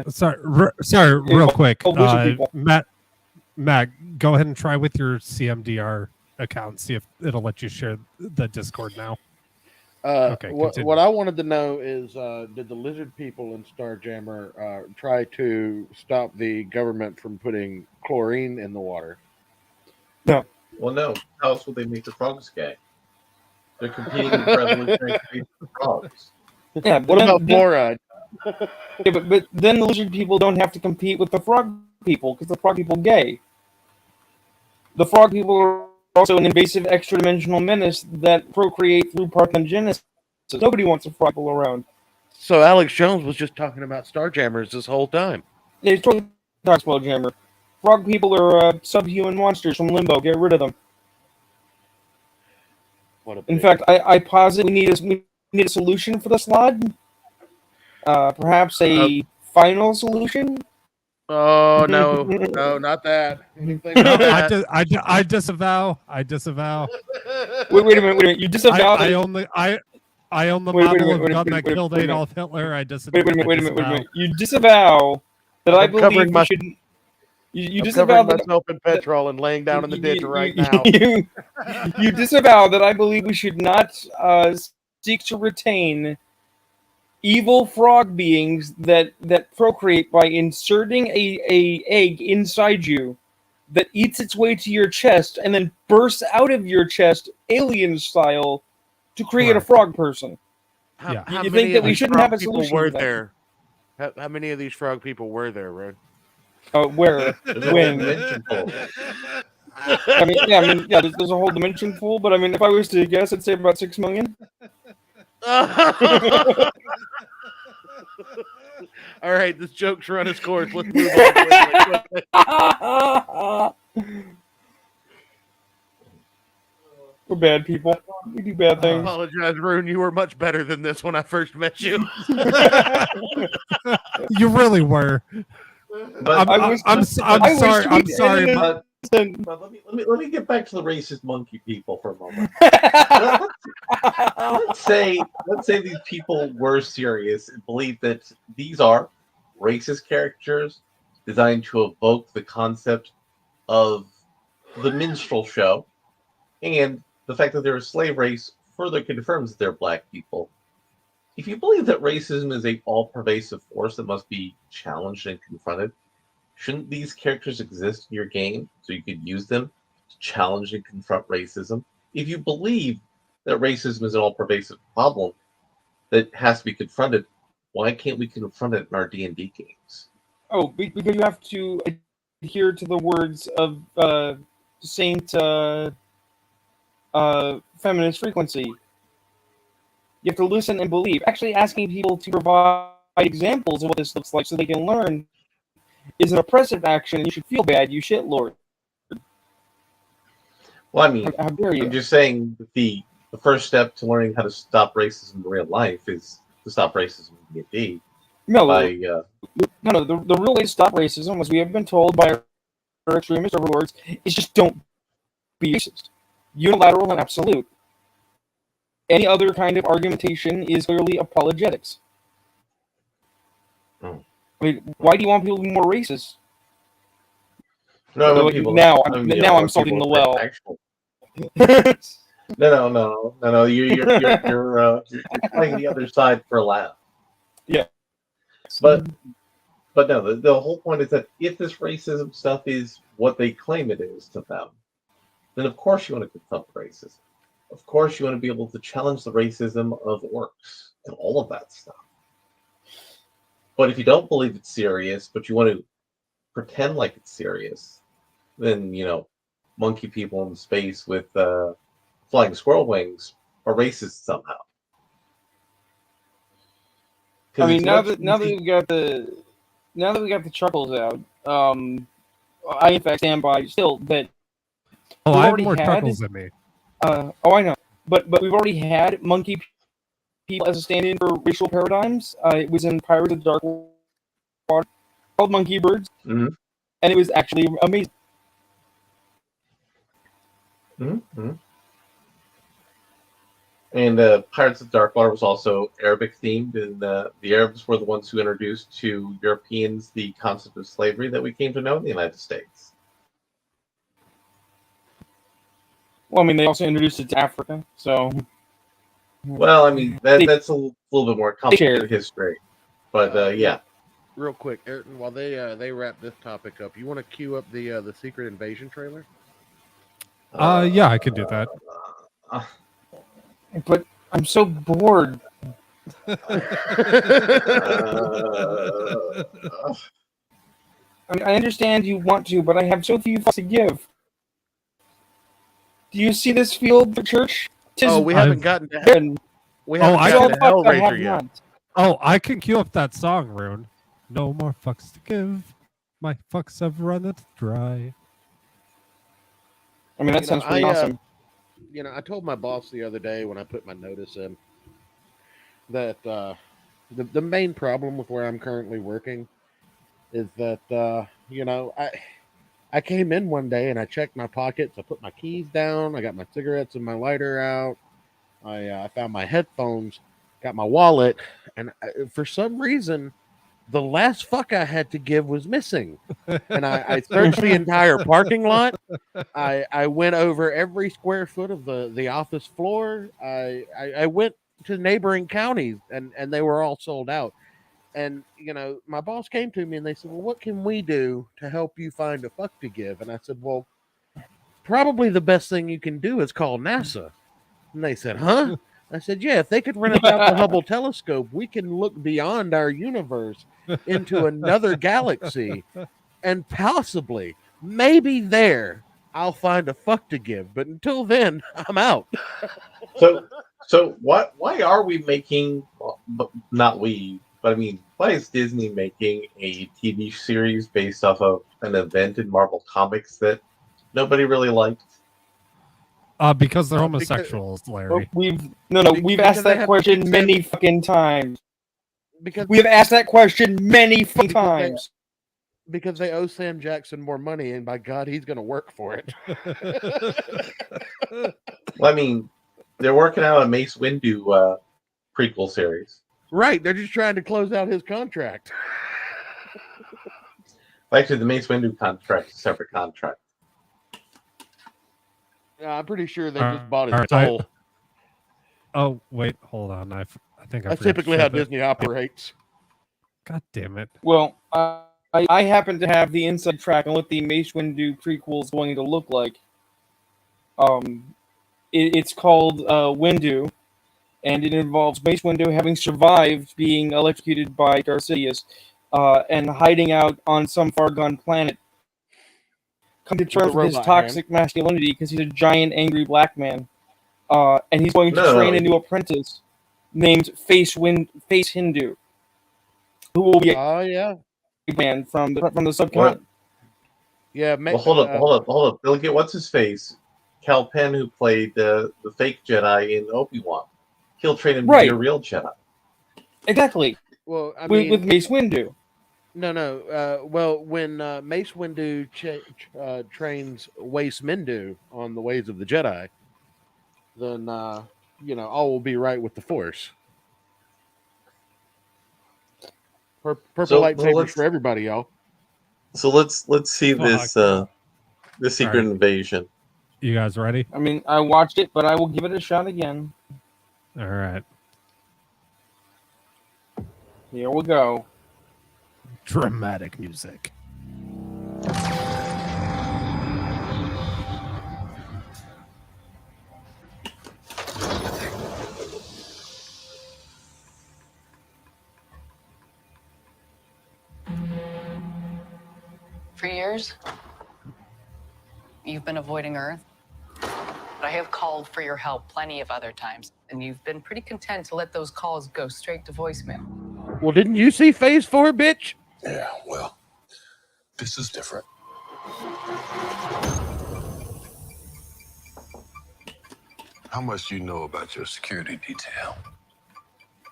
Sorry, real quick. lizard people. Matt, go ahead and try with your CMDR account. See if it'll let you share the Discord now. Okay, what I wanted to know is, did the lizard people in Starjammer try to stop the government from putting chlorine in the water? No. Well, no. How else would they make the frogs gay? They're competing with revolutionary creation of frogs. Yeah, What about fluoride? Yeah, but then the lizard people don't have to compete with the frog people because the frog people gay. The frog people are also an invasive extra-dimensional menace that procreate through parthenogenesis. So nobody wants a frog people around. So Alex Jones was just talking about Starjammers this whole time. It's totally not Spelljammer. Frog people are subhuman monsters from Limbo. Get rid of them. In fact, I posit we need a solution for this lad. Perhaps a final solution. Oh no, no, not that. Anything No, like that. I disavow. I disavow. Wait a minute. You disavow I that. own the Wait a model minute, of gun wait that a killed minute. Adolf Hitler. I Wait a minute. You disavow that I I'm believe covering we should. You I'm disavow covering that. myself in petrol and laying down in the ditch right now. You disavow that I believe we should not seek to retain evil frog beings that procreate by inserting a egg inside you that eats its way to your chest and then bursts out of your chest alien style to create a Correct. frog person. Yeah. You think that we shouldn't have a solution Were to that? there? How many of these frog people were there, Ron? Where? There's a whole When? dimension full. There's a whole dimension full, but I mean, if I was to guess, I'd say about 6 million. All right, this joke's run its course. Let's move on quickly. We're bad people. We do bad I things. apologize, Rune. You were much better than this when I first met you. You really were. But I'm sorry. I'm sorry. But let me get back to the racist monkey people for a moment. let's say these people were serious and believe that these are racist characters designed to evoke the concept of the minstrel show, and the fact that they're a slave race further confirms that they're black people. If you believe that racism is a all-pervasive force that must be challenged and confronted, shouldn't these characters exist in your game so you could use them to challenge and confront racism? If you believe that racism is an all-pervasive problem that has to be confronted, why can't we confront it in our D&D games? Oh, because you have to adhere to the words of Saint Feminist Frequency. You have to listen and believe. Actually, asking people to provide examples of what this looks like so they can learn is an oppressive action, and you should feel bad, you shitlord. Well, I mean, How dare you? I'm just saying that the first step to learning how to stop racism in real life is to stop racism in D&D. No, By, no. The real way to stop racism, as we have been told by our extremist overlords, is just don't be racist. Unilateral and absolute. Any other kind of argumentation is clearly apologetics. Oh. I mean, why do you want people to be more racist? no, Now I'm salting the well. No. You're playing the other side for a laugh. Yeah. But no, the whole point is that if this racism stuff is what they claim it is to them, then of course you want to confront racism. Of course you want to be able to challenge the racism of orcs and all of that stuff. But if you don't believe it's serious, but you want to pretend like it's serious, then, monkey people in space with flying squirrel wings are racist somehow. I mean, now that we got the chuckles out, I in fact stand by still that. Oh, we've I have already more had- chuckles than me. I know, but we've already had monkey people as a stand-in for racial paradigms. It was in Pirates of the Dark Water, called Monkey Birds, Mhm. and it was actually amazing. Mm-hmm. And Pirates of Darkwater was also Arabic themed, and the Arabs were the ones who introduced to Europeans the concept of slavery that we came to know in the United States. Well, I mean, they also introduced it to Africa, so. Well, I mean, that's a little bit more complicated shared. history. But yeah. Real quick, Ayrton, while they wrap this topic up, you want to cue up the Secret Invasion trailer? Yeah, I can do that. But I'm so bored. I mean, I understand you want to, but I have so few fucks to give. Do you see this field for church? Oh, we haven't gotten to heaven. We haven't I gotten to fuck, I have Hellraiser yet. not. Oh, I can cue up that song, Rune. No more fucks to give. My fucks have run it dry. I mean, that sounds pretty awesome. I told my boss the other day when I put my notice in that the main problem with where I'm currently working is that I came in one day and I checked my pockets. I put my keys down. I got my cigarettes and my lighter out. I found my headphones, got my wallet, and for some reason, the last fuck I had to give was missing. And I searched the entire parking lot. I went over every square foot of the office floor. I went to neighboring counties, and they were all sold out. And, my boss came to me and they said, well, what can we do to help you find a fuck to give? And I said, well, probably the best thing you can do is call NASA. And they said, huh? I said, yeah, if they could rent us out the Hubble telescope, we can look beyond our universe into another galaxy. And possibly, maybe there, I'll find a fuck to give. But until then, I'm out. So why are we making, not we, but I mean, why is Disney making a TV series based off of an event in Marvel Comics that nobody really liked? Because they're homosexuals, Larry. We've asked that question many fucking times. Because we have asked that question many fucking times. Because they owe Sam Jackson more money, and by God, he's going to work for it. Well, I mean, they're working out a Mace Windu prequel series. Right, they're just trying to close out his contract. Actually, the Mace Windu contract is a separate contract. I'm pretty sure they just bought his right, soul. Oh, wait, hold on. I think That's typically how Disney operates. God damn it. Well, I happen to have the inside track on what the Mace Windu prequel is going to look like. It's called Windu, and it involves Mace Windu having survived being electrocuted by Darth Sidious and hiding out on some far-gone planet. Come to terms with his toxic masculinity because he's a giant, angry black man. And he's going to train a new apprentice named Face Hindu, who will be a man from the subcontinent. Yeah, well, hold up. Look at what's his face, Cal Penn, who played the fake Jedi in Obi-Wan. He'll train him to be a real Jedi. Exactly. Well, I mean, with Mace Windu. No. Well, when Mace Windu trains Wace Windu on the ways of the Jedi, then all will be right with the Force. Purple lightsabers for everybody, y'all. So let's see this Secret Invasion. You guys ready? I mean, I watched it, but I will give it a shot again. All right. Here we go. Dramatic music. For years, you've been avoiding Earth. But I have called for your help plenty of other times, and you've been pretty content to let those calls go straight to voicemail. Well, didn't you see Phase 4, bitch? Yeah, well, this is different. How much do you know about your security detail?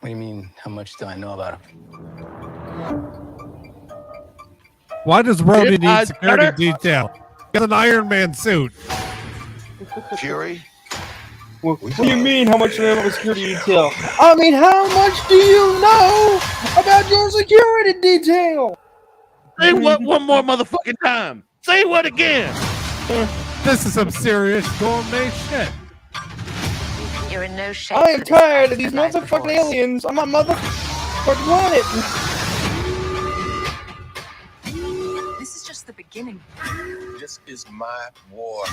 What do you mean, how much do I know about him? Why does Rhodey need I security stutter? detail? He has an Iron Man suit. Fury? What do you mean, how much do you know about security detail? I mean, how much do you know about your security detail? Say what one more motherfucking time. Say what again? This is some serious gourmet shit. You're in no shape. I am tired of these motherfucking aliens on my motherfucking planet. This is just the beginning. This is my war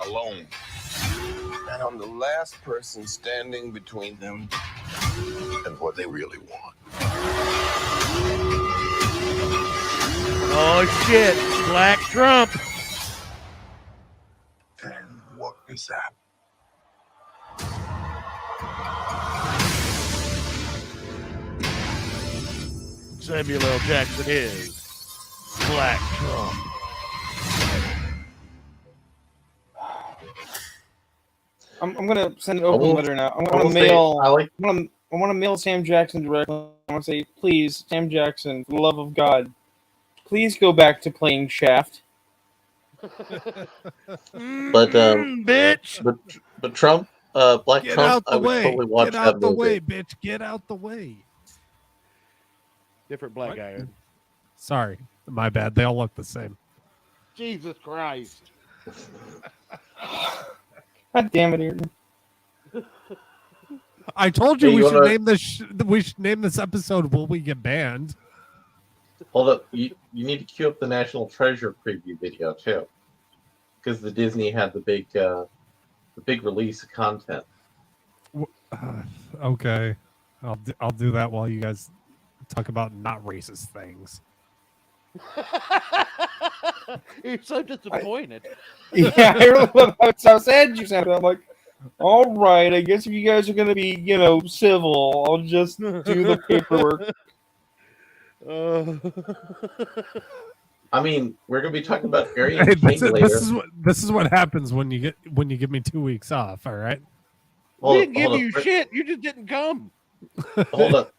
alone. And I'm the last person standing between them and what they really want. Oh, shit. Black Trump. And what is that? Samuel L. Jackson is Black Trump. I'm gonna send an open will- letter now. I'm I gonna will say, mail. I like I want to mail Sam Jackson directly. I want to say, please, Sam Jackson, for the love of God, please go back to playing Shaft. Bitch. but Trump, Black Get Trump, out I the would way. totally watch Get that out the movie. way, bitch. Get out the way. Different black What? guy. Sorry. My bad. They all look the same. Jesus Christ. God damn it, Ayrton. I told you Hey, we you should wanna- name this. We should name this episode "Will We Get Banned?" Hold up, you need to cue up the National Treasure preview video too, because the Disney had the big release of content. Okay, I'll do that while you guys talk about not racist things. You're so disappointed. Yeah, I really love how it's so sad you sounded. I'm like, all right, I guess if you guys are gonna be, civil, I'll just do the paperwork. I mean, we're gonna be talking about Aryan Hey, King later. this is what happens when you give me 2 weeks off. All right. We didn't give you shit. You just didn't come. Hold up.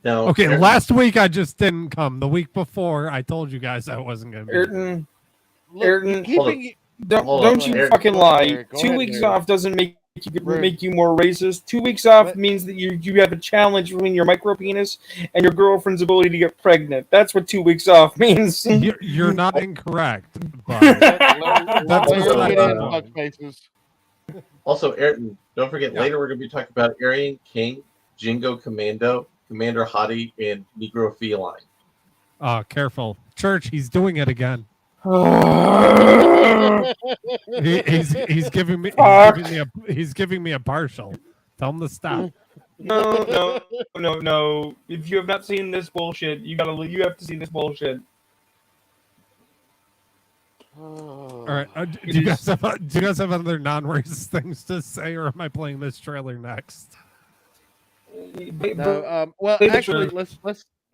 No. Okay, Aaron- last week I just didn't come. The week before I told you guys I wasn't gonna be. Ayrton, Look, Ayrton, keeping you. Hold don't on, you Eric. fucking Go ahead, lie. Eric. Go 2 ahead, weeks Eric. off doesn't make Rude. you more racist. 2 weeks off What? means that you have a challenge between your micro penis and your girlfriend's ability to get pregnant. That's what 2 weeks off means. You're not incorrect, but That's That's beside the point. faces. Also, Ayrton, don't forget, Yeah. later we're gonna be talking about Aryan King, Jingo Commando, Commander Hottie, and Negro Feline. Careful, Church. He's doing it again. He's giving me Fuck. he's giving me a partial. Tell him to stop. No. If you have not seen this bullshit, you have to see this bullshit. All right. Do you guys have other non-racist things to say, or am I playing this trailer next? No, well, Sure. actually, let's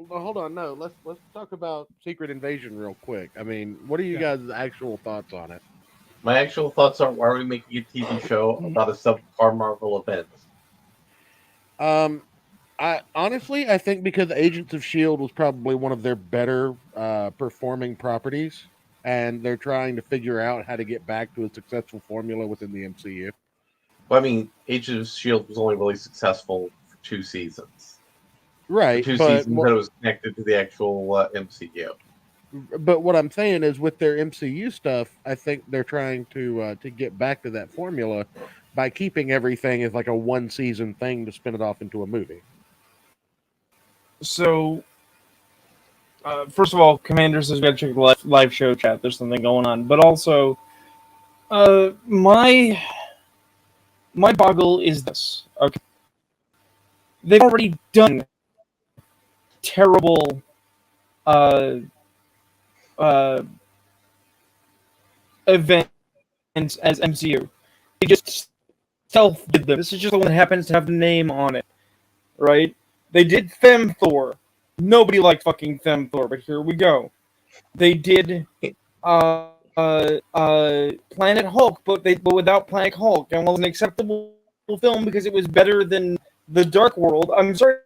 hold on. No, let's talk about Secret Invasion real quick. I mean, what are you guys' actual thoughts on it? My actual thoughts are: why are we making a TV show about a subpar Marvel event? I honestly, I think because Agents of Shield was probably one of their better performing properties, and they're trying to figure out how to get back to a successful formula within the MCU. Well, I mean, Agents of Shield was only really successful for 2 seasons. Right, For 2 but seasons that it was connected to the actual MCU. But what I'm saying is, with their MCU stuff, I think they're trying to get back to that formula by keeping everything as like a 1-season thing to spin it off into a movie. So, first of all, Commander says we got to check the live show chat. There's something going on, but also, my boggle is this. Okay, they've already done terrible uh, events as MCU. They just stealth did them. This is just the one that happens to have the name on it, right? They did Femthor. Nobody liked fucking Femthor, but here we go. They did Planet Hulk, but without Planet Hulk, and it was an acceptable film because it was better than The Dark World. I'm sorry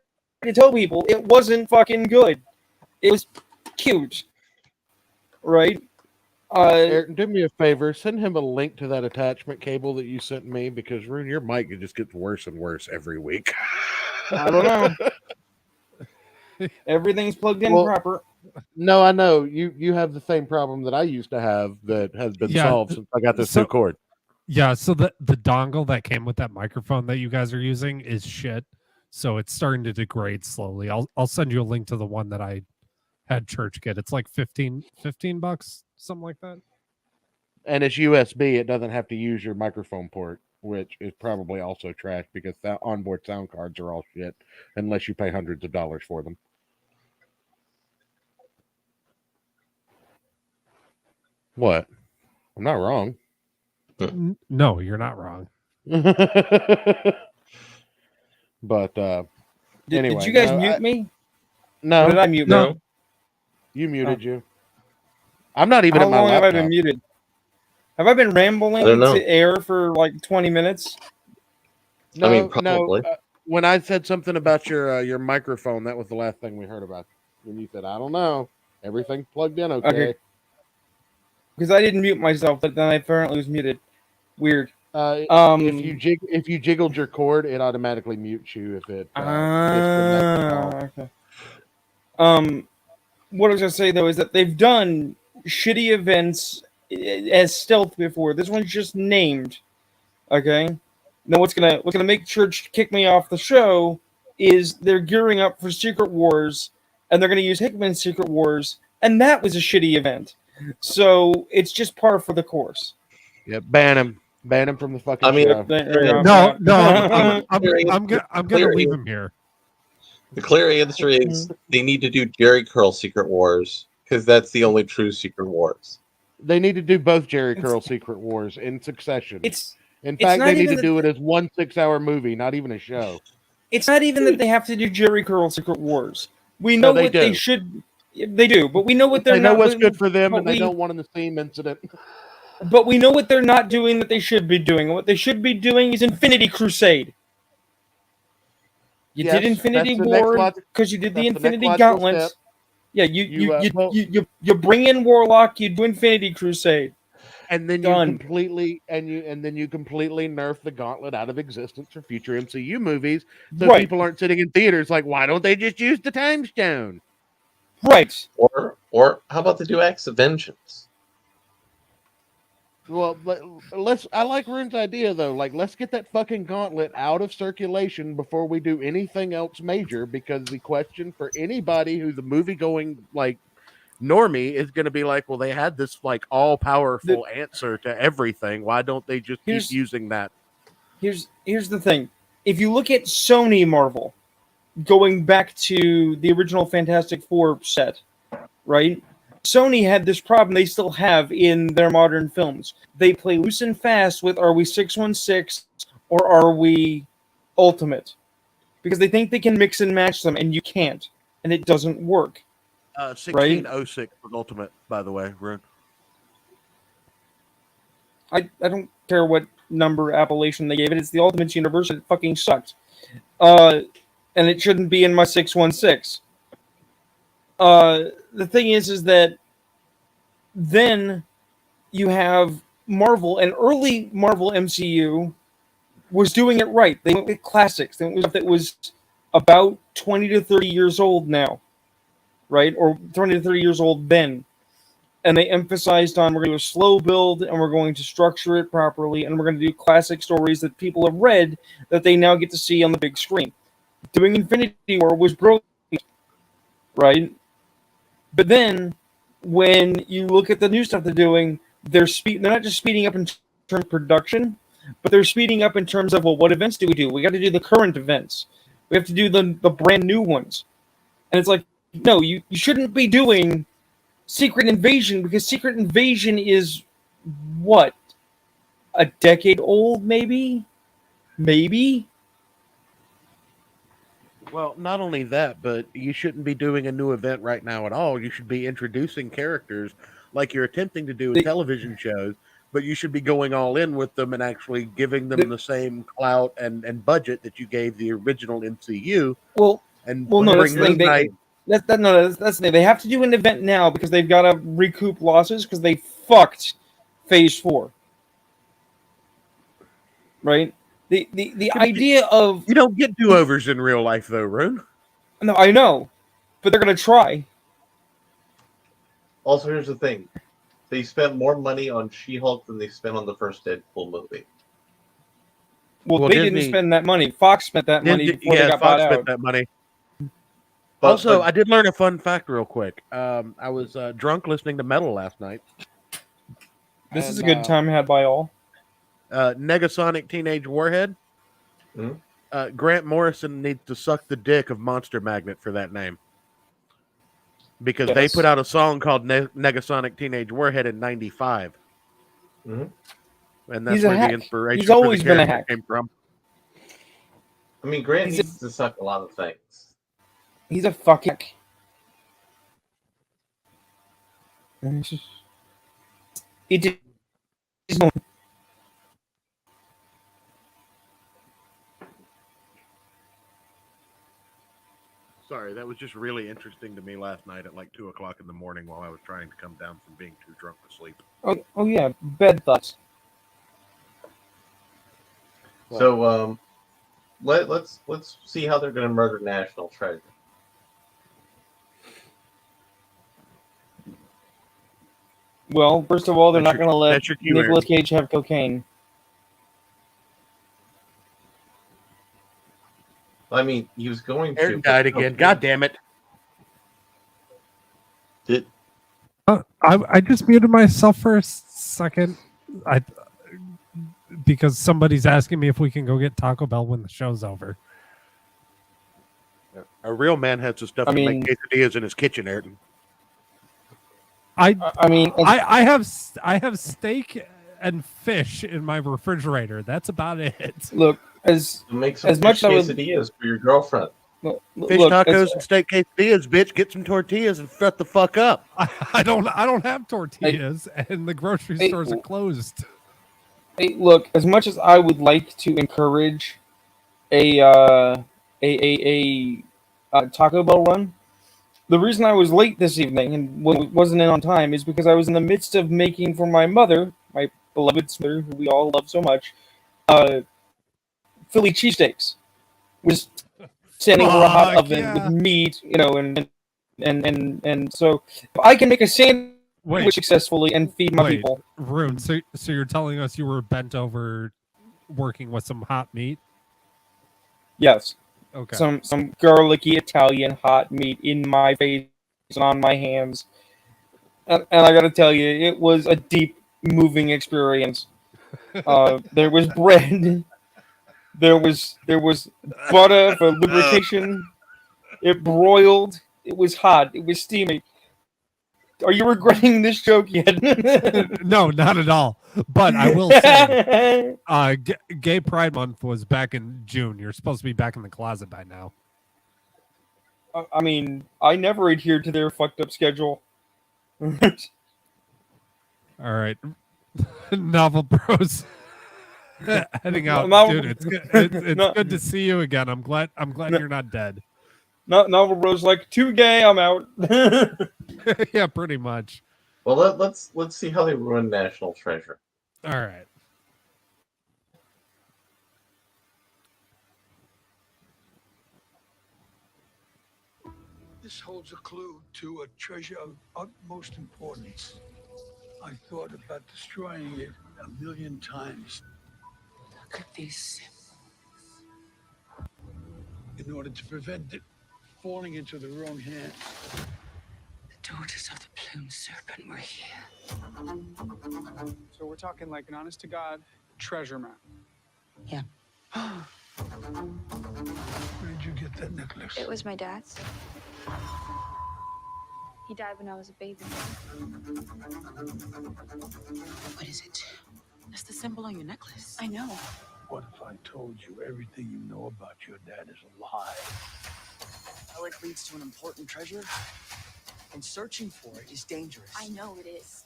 to tell people, it wasn't fucking good. It was cute, right? Ayrton, do me a favor. Send him a link to that attachment cable that you sent me because Rune, your mic just gets worse and worse every week. I don't know. Everything's plugged in proper. No, I know you have the same problem that I used to have that has been solved since I got this new cord. Yeah, so the dongle that came with that microphone that you guys are using is shit. So it's starting to degrade slowly. I'll send you a link to the one that I had church get. It's like $15, something like that. And it's USB. It doesn't have to use your microphone port, which is probably also trash because the onboard sound cards are all shit unless you pay hundreds of dollars for them. What? I'm not wrong. No, you're not wrong. But anyway, did you guys mute me? No. Or did I mute no. me? You muted you. I'm not even How at my long laptop. have I been muted? Have I been rambling to air for like 20 minutes? No, I mean, probably. No, when I said something about your microphone, that was the last thing we heard about. When you said, I don't know. Everything's plugged in okay. Because I didn't mute myself, but then I apparently was muted. Weird. If you jiggled your cord, it automatically mutes you if it okay. What I was gonna say though is that they've done shitty events as stealth before. This one's just named. Okay. Now what's gonna make Church kick me off the show is they're gearing up for Secret Wars, and they're gonna use Hickman's Secret Wars, and that was a shitty event. So it's just par for the course. Yeah, ban him from the fucking show. I'm gonna leave him here. The clear answer is they need to do Jerry Curl Secret Wars because that's the only true Secret Wars. They need to do both Jerry Curl Secret Wars in succession. In fact, they need to do it as one 6-hour movie, not even a show. It's not even that they have to do Jerry Curl Secret Wars. We know what they should. They do, but we know what they're not. They know what's good for them, and they don't want an same incident. But we know what they're not doing that they should be doing. And what they should be doing is Infinity Crusade. You did Infinity War because you did the Infinity Gauntlets. Step. Yeah, you bring in Warlock, you do Infinity Crusade, and then you completely nerf the Gauntlet out of existence for future MCU movies, so people aren't sitting in theaters like, why don't they just use the Time Stone? Right. Or how about they do Acts of Vengeance? Well, I like Rune's idea though. Like, let's get that fucking Gauntlet out of circulation before we do anything else major, because the question for anybody who's a movie going like normie is going to be like, well, they had this like all powerful answer to everything. Why don't they just keep using that? Here's the thing. If you look at Sony Marvel, going back to the original Fantastic Four set, right? Sony had this problem they still have in their modern films. They play loose and fast with, are we 616 or are we Ultimate? Because they think they can mix and match them, and you can't. And it doesn't work. 1606 was Ultimate, by the way, Rune. I don't care what number appellation they gave it. It's the Ultimate Universe. It fucking sucked. And it shouldn't be in my 616. The thing is that then you have Marvel, and early Marvel MCU was doing it right. They went with classics. They went with stuff that was about 20 to 30 years old now, right? Or 20 to 30 years old then. And they emphasized on, we're going to do a slow build, and we're going to structure it properly, and we're going to do classic stories that people have read that they now get to see on the big screen. Doing Infinity War was brilliant, right? But then, when you look at the new stuff they're doing, they're not just speeding up in terms of production, but they're speeding up in terms of, well, what events do? We got to do the current events. We have to do the brand new ones. And it's like, no, you shouldn't be doing Secret Invasion, because Secret Invasion is what, a decade old, maybe. Well, not only that, but you shouldn't be doing a new event right now at all. You should be introducing characters like you're attempting to do in television shows, but you should be going all in with them and actually giving them the same clout and budget that you gave the original MCU. Well, no, that's bring the thing. RuneKnight. That's the thing. They have to do an event now because they've got to recoup losses because they fucked Phase 4. Right? The idea of... You don't get do-overs in real life, though, Rune. No, I know. But they're going to try. Also, here's the thing. They spent more money on She-Hulk than they spent on the first Deadpool movie. Well, they didn't spend that money. Fox spent that money before they got bought out. Fox spent that money. Also, I did learn a fun fact real quick. I was drunk listening to metal last night. This is a good time had by all. Negasonic Teenage Warhead. Grant Morrison needs to suck the dick of Monster Magnet for that name. Because they put out a song called Negasonic Teenage Warhead in '95. And that's where the inspiration for the character came from. I mean, Grant needs to suck a lot of things. He's a fucking... Sorry, that was just really interesting to me last night at like 2 o'clock in the morning while I was trying to come down from being too drunk to sleep. Oh yeah, bed thoughts. So let's see how they're going to murder National Treasure. Well, first of all, they're not going to let Nicolas Cage have cocaine. I mean, he was going to. Ayrton died again. God damn it! I just muted myself for a second. Because somebody's asking me if we can go get Taco Bell when the show's over. A real man has the stuff to make quesadillas in his kitchen, Ayrton. I have steak and fish in my refrigerator. That's about it. Look, as much as quesadillas for your girlfriend. Fish tacos and steak quesadillas, bitch. Get some tortillas and shut the fuck up. I don't have tortillas, and the grocery stores are closed. Hey, look, as much as I would like to encourage a Taco Bell run, the reason I was late this evening and wasn't in on time is because I was in the midst of making for my mother, my beloved mother, who we all love so much, Philly cheesesteaks. Was standing over a hot oven with meat, and so if I can make a sandwich successfully and feed my people. Rune, so you're telling us you were bent over working with some hot meat? Yes. Okay. Some garlicky Italian hot meat in my face and on my hands. And I gotta tell you, it was a deep, moving experience. There was bread. There was butter for lubrication. It broiled. It was hot. It was steamy. Are you regretting this joke yet? No, not at all. But I will say, Gay Pride Month was back in June. You're supposed to be back in the closet by now. I mean, I never adhered to their fucked up schedule. All right. Novel Bros. Heading out. Dude, it's good. It's good to see you again. I'm glad you're not dead. Novel Bros like, too gay, I'm out. Yeah, pretty much. Well, let's see how they ruin National Treasure. All right. This holds a clue to a treasure of utmost importance. I thought about destroying it 1,000,000 times. Look at these symbols. In order to prevent it falling into the wrong hands. The daughters of the plumed serpent were here. So we're talking like an honest-to-God treasure map. Yeah. Where did you get that necklace? It was my dad's. He died when I was a baby. What is it? That's the symbol on your necklace. I know. What if I told you everything you know about your dad is a lie? Relic leads to an important treasure, and searching for it is dangerous. I know it is.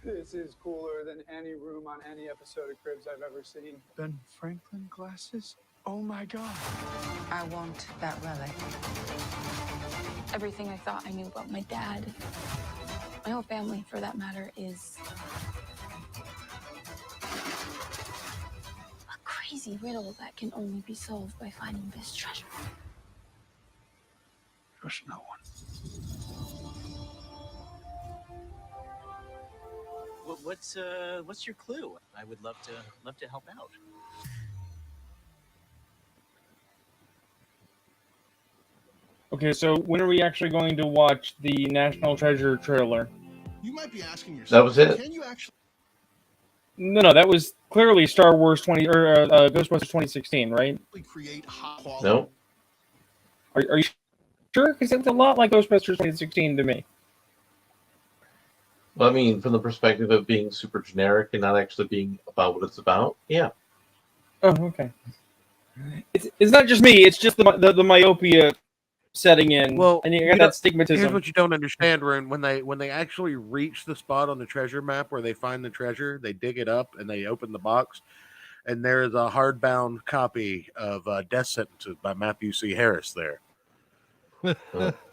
This is cooler than any room on any episode of Cribs I've ever seen. Ben Franklin glasses? Oh my god. I want that relic. Everything I thought I knew about my dad, my whole family for that matter, is a crazy riddle that can only be solved by finding this treasure. Trust no one. What's your clue? I would love to help out. Okay, so when are we actually going to watch the National Treasure trailer? You might be asking yourself. That was it. Can you actually? No, that was clearly Star Wars Ghostbusters 2016, right? Create high quality. No. Are you sure? Because it's a lot like Ghostbusters 2016 to me. Well, I mean, from the perspective of being super generic and not actually being about what it's about, yeah. Oh, okay. It's not just me. It's just the myopia setting in. Well, and you got that stigmatism. Here's what you don't understand, Rune. When they actually reach the spot on the treasure map where they find the treasure, they dig it up and they open the box, and there is a hardbound copy of Death Sentences by Matthew C. Harris there. Actually,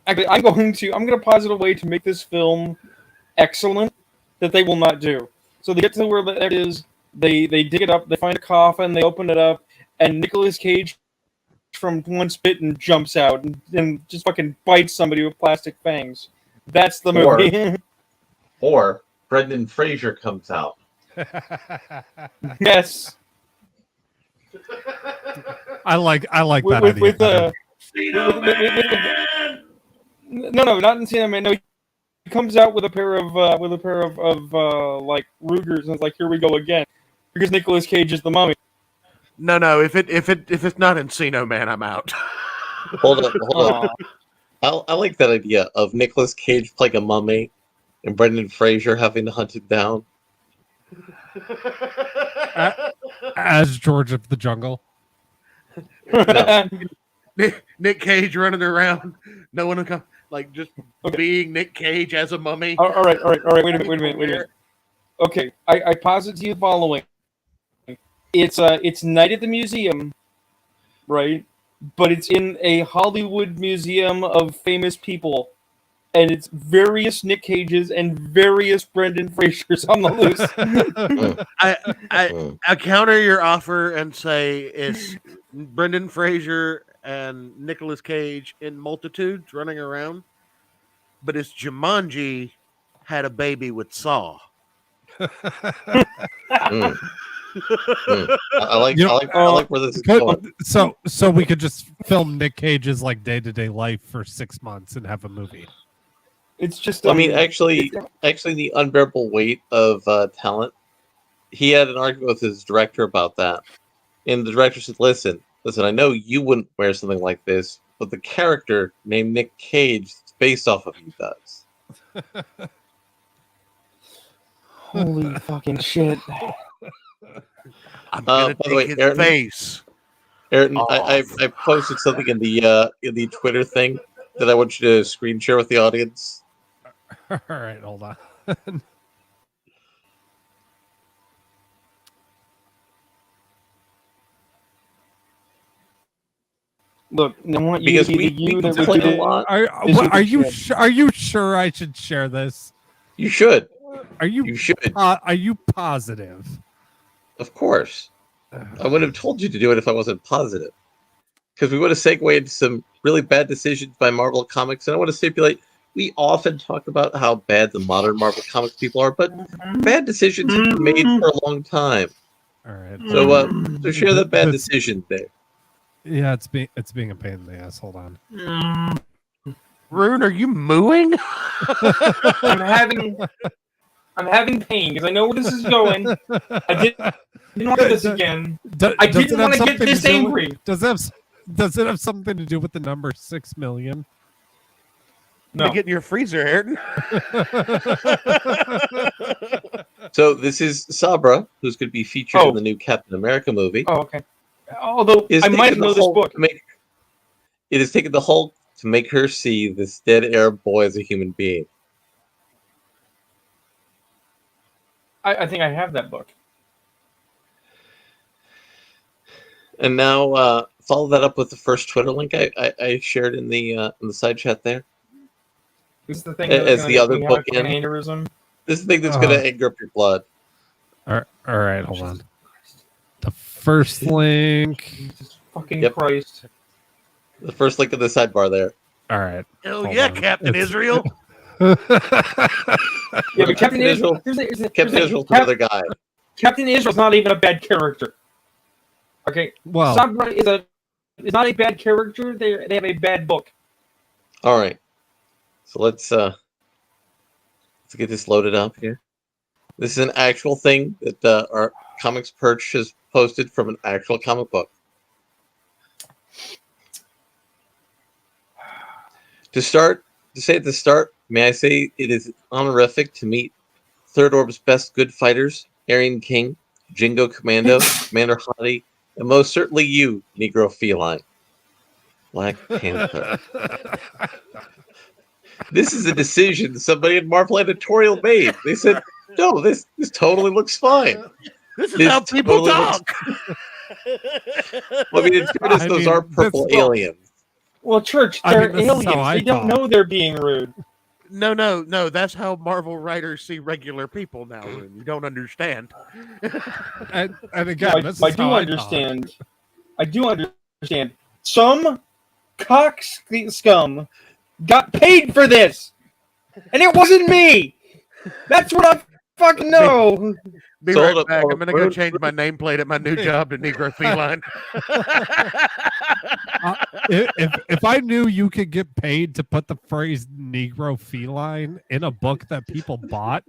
I'm going to posit a way to make this film excellent that they will not do. So they get to where it is, they dig it up, they find a coffin, they open it up, and Nicolas Cage from one spit and jumps out and just fucking bites somebody with plastic fangs. That's the movie. Or Brendan Fraser comes out. Yes. I like that idea. No, not in Cena Man. No, he comes out with a pair of like Rugers, and it's like, here we go again, because Nicolas Cage is the mummy. No. If it's not Encino Man, I'm out. Hold up. I like that idea of Nicolas Cage playing a mummy and Brendan Fraser having to hunt it down. As George of the Jungle. No. Nick Cage running around. No one will come. Like, just being Nick Cage as a mummy. All right. Wait a minute. Okay, I posit to you the following. It's night at the museum, right? But it's in a Hollywood museum of famous people, and it's various Nick Cages and various Brendan Frasers on the loose. I counter your offer and say it's Brendan Fraser and Nicolas Cage in multitudes running around, but it's Jumanji had a baby with Saw. I like where this is going. So we could just film Nick Cage's like day-to-day life for 6 months and have a movie. It's just. I mean, actually, the unbearable weight of talent. He had an argument with his director about that, and the director said, "Listen, I know you wouldn't wear something like this, but the character named Nick Cage is based off of you does." Holy fucking shit! I'm gonna by the way, his Ayrton, face. Ayrton, I posted something in the Twitter thing that I want you to screen share with the audience. All right, hold on. Look, I want you Because to be we you that complain would a lot. Are you sure I should share this? You should. You should. Are you positive? Of course. I would have told you to do it if I wasn't positive. Because we would have segued into some really bad decisions by Marvel Comics. And I want to stipulate, we often talk about how bad the modern Marvel Comics people are, but bad decisions have been made for a long time. All right. So share the bad decision there. Yeah, it's being a pain in the ass. Hold on. Rune, are you mooing? I'm having I'm having pain because I know where this is going. I didn't want this again. I didn't want to get this angry. Does it have something to do with the number 6 million? No. Get in your freezer, Ayrton. So this is Sabra, who's going to be featured in the new Captain America movie. Oh, okay. Although I might know this book. It has taken the Hulk to make her see this dead Arab boy as a human being. I think I have that book. And now follow that up with the first Twitter link I shared in the side chat there. This is the thing as the other book in. Aneurysm. This is the thing that's going to anger up your blood. All right, hold on. The first link. Jesus fucking Christ. The first link in the sidebar there. All right. Oh yeah, Captain Israel. Yeah, but Captain Israel. Captain Israel's the other guy. Captain Israel's not even a bad character. Okay. Well, Sabra is not a bad character. They have a bad book. All right. So let's get this loaded up here. This is an actual thing that our Comics Perch has posted from an actual comic book. To say at the start, may I say it is honorific to meet Third Orb's best good fighters, Aryan King, Jingo Commando, Commander Hottie, and most certainly you, Negro Feline. Black Panther. This is a decision somebody in Marvel editorial made. They said, no, this totally looks fine. This is how people talk. Well, I mean, in fairness, those are purple aliens. Well, Church, they're aliens. They don't know they're being rude. No. That's how Marvel writers see regular people now. You don't understand. and again, I do understand. I do understand. Some cock scum got paid for this, and it wasn't me. That's what I fucking know. Be right back. I'm gonna go change my nameplate at my new job to Negro Feline. If I knew you could get paid to put the phrase Negro Feline in a book that people bought,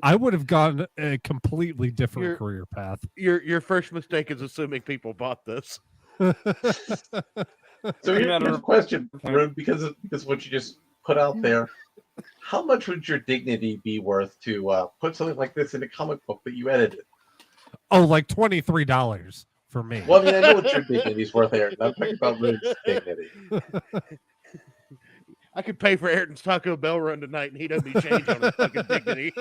I would have gone a completely different career path. Your first mistake is assuming people bought this. So here's a question, Rune, because of what you just put out there. How much would your dignity be worth to put something like this in a comic book that you edited? Oh, like $23 for me. Well, I mean, I know what your dignity's worth, Ayrton. I'm talking about Rune's dignity. I could pay for Ayrton's Taco Bell run tonight, and he'd owe me change on his fucking dignity.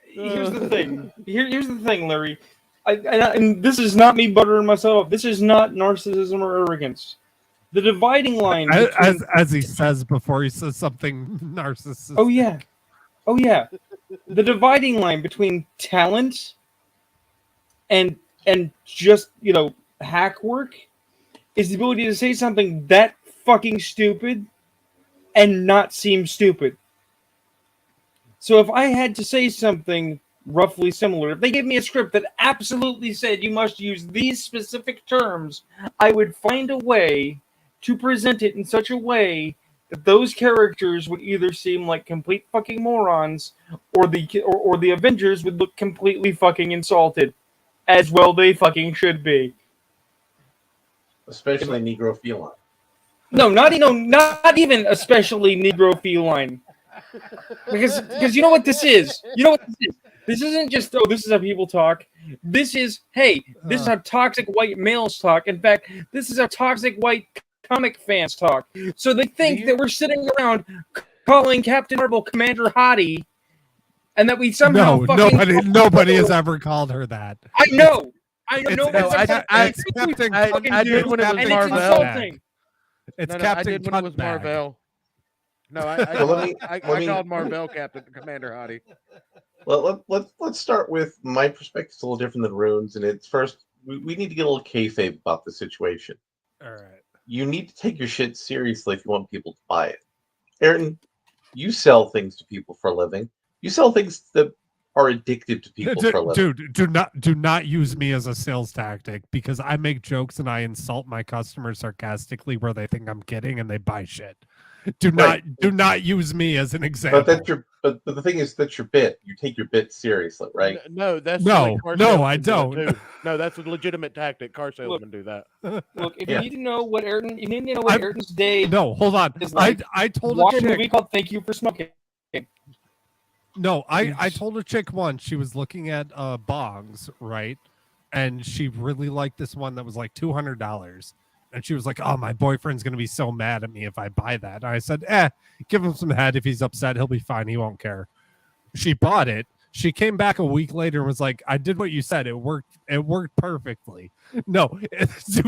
Here's the thing. Here's the thing, Larry. And this is not me buttering myself up. This is not narcissism or arrogance. The dividing line, as he says before he says something narcissistic. Oh yeah. The dividing line between talent and just hack work is the ability to say something that fucking stupid and not seem stupid. So if I had to say something roughly similar, if they gave me a script that absolutely said you must use these specific terms, I would find a way to present it in such a way that those characters would either seem like complete fucking morons, or the Avengers would look completely fucking insulted, as well they fucking should be. Especially Negro Feline. No, not even especially Negro Feline. Because you know what this is? This isn't just, this is how people talk. This is, this is how toxic white males talk. In fact, this is how toxic white comic fans talk. So they think that we're sitting around calling Captain Marvel Commander Hottie, and that we somehow nobody has ever called her that. I know. I did when it was Marvel. It's I Captain did when it was Marvel. No, I called Marvel Captain Commander Hottie. Well, let's start with my perspective. It's a little different than Rune's, and it's first we need to get a little kayfabe about the situation. All right. You need to take your shit seriously if you want people to buy it. Ayrton, you sell things to people for a living. You sell things that are addictive to people for a living. Dude, do not use me as a sales tactic, because I make jokes and I insult my customers sarcastically where they think I'm kidding and they buy shit. Do Right. not use me as an example. But that's your but the thing is that's your bit. You take your bit seriously, right? No, that's No, like car no, I salesmen do it, don't. too. No, that's a legitimate tactic. Car salesmen do that. Look, if Yeah. you need to know what Ayrton's day No, hold on. is like, I told a watch a chick. movie called Thank You for Smoking. No, I told a chick once she was looking at bongs, right? And she really liked this one that was like $200. And she was like, "Oh, my boyfriend's gonna be so mad at me if I buy that." And I said, give him some head. If he's upset, he'll be fine. He won't care. She bought it. She came back a week later and was like, "I did what you said. It worked. It worked perfectly." No, do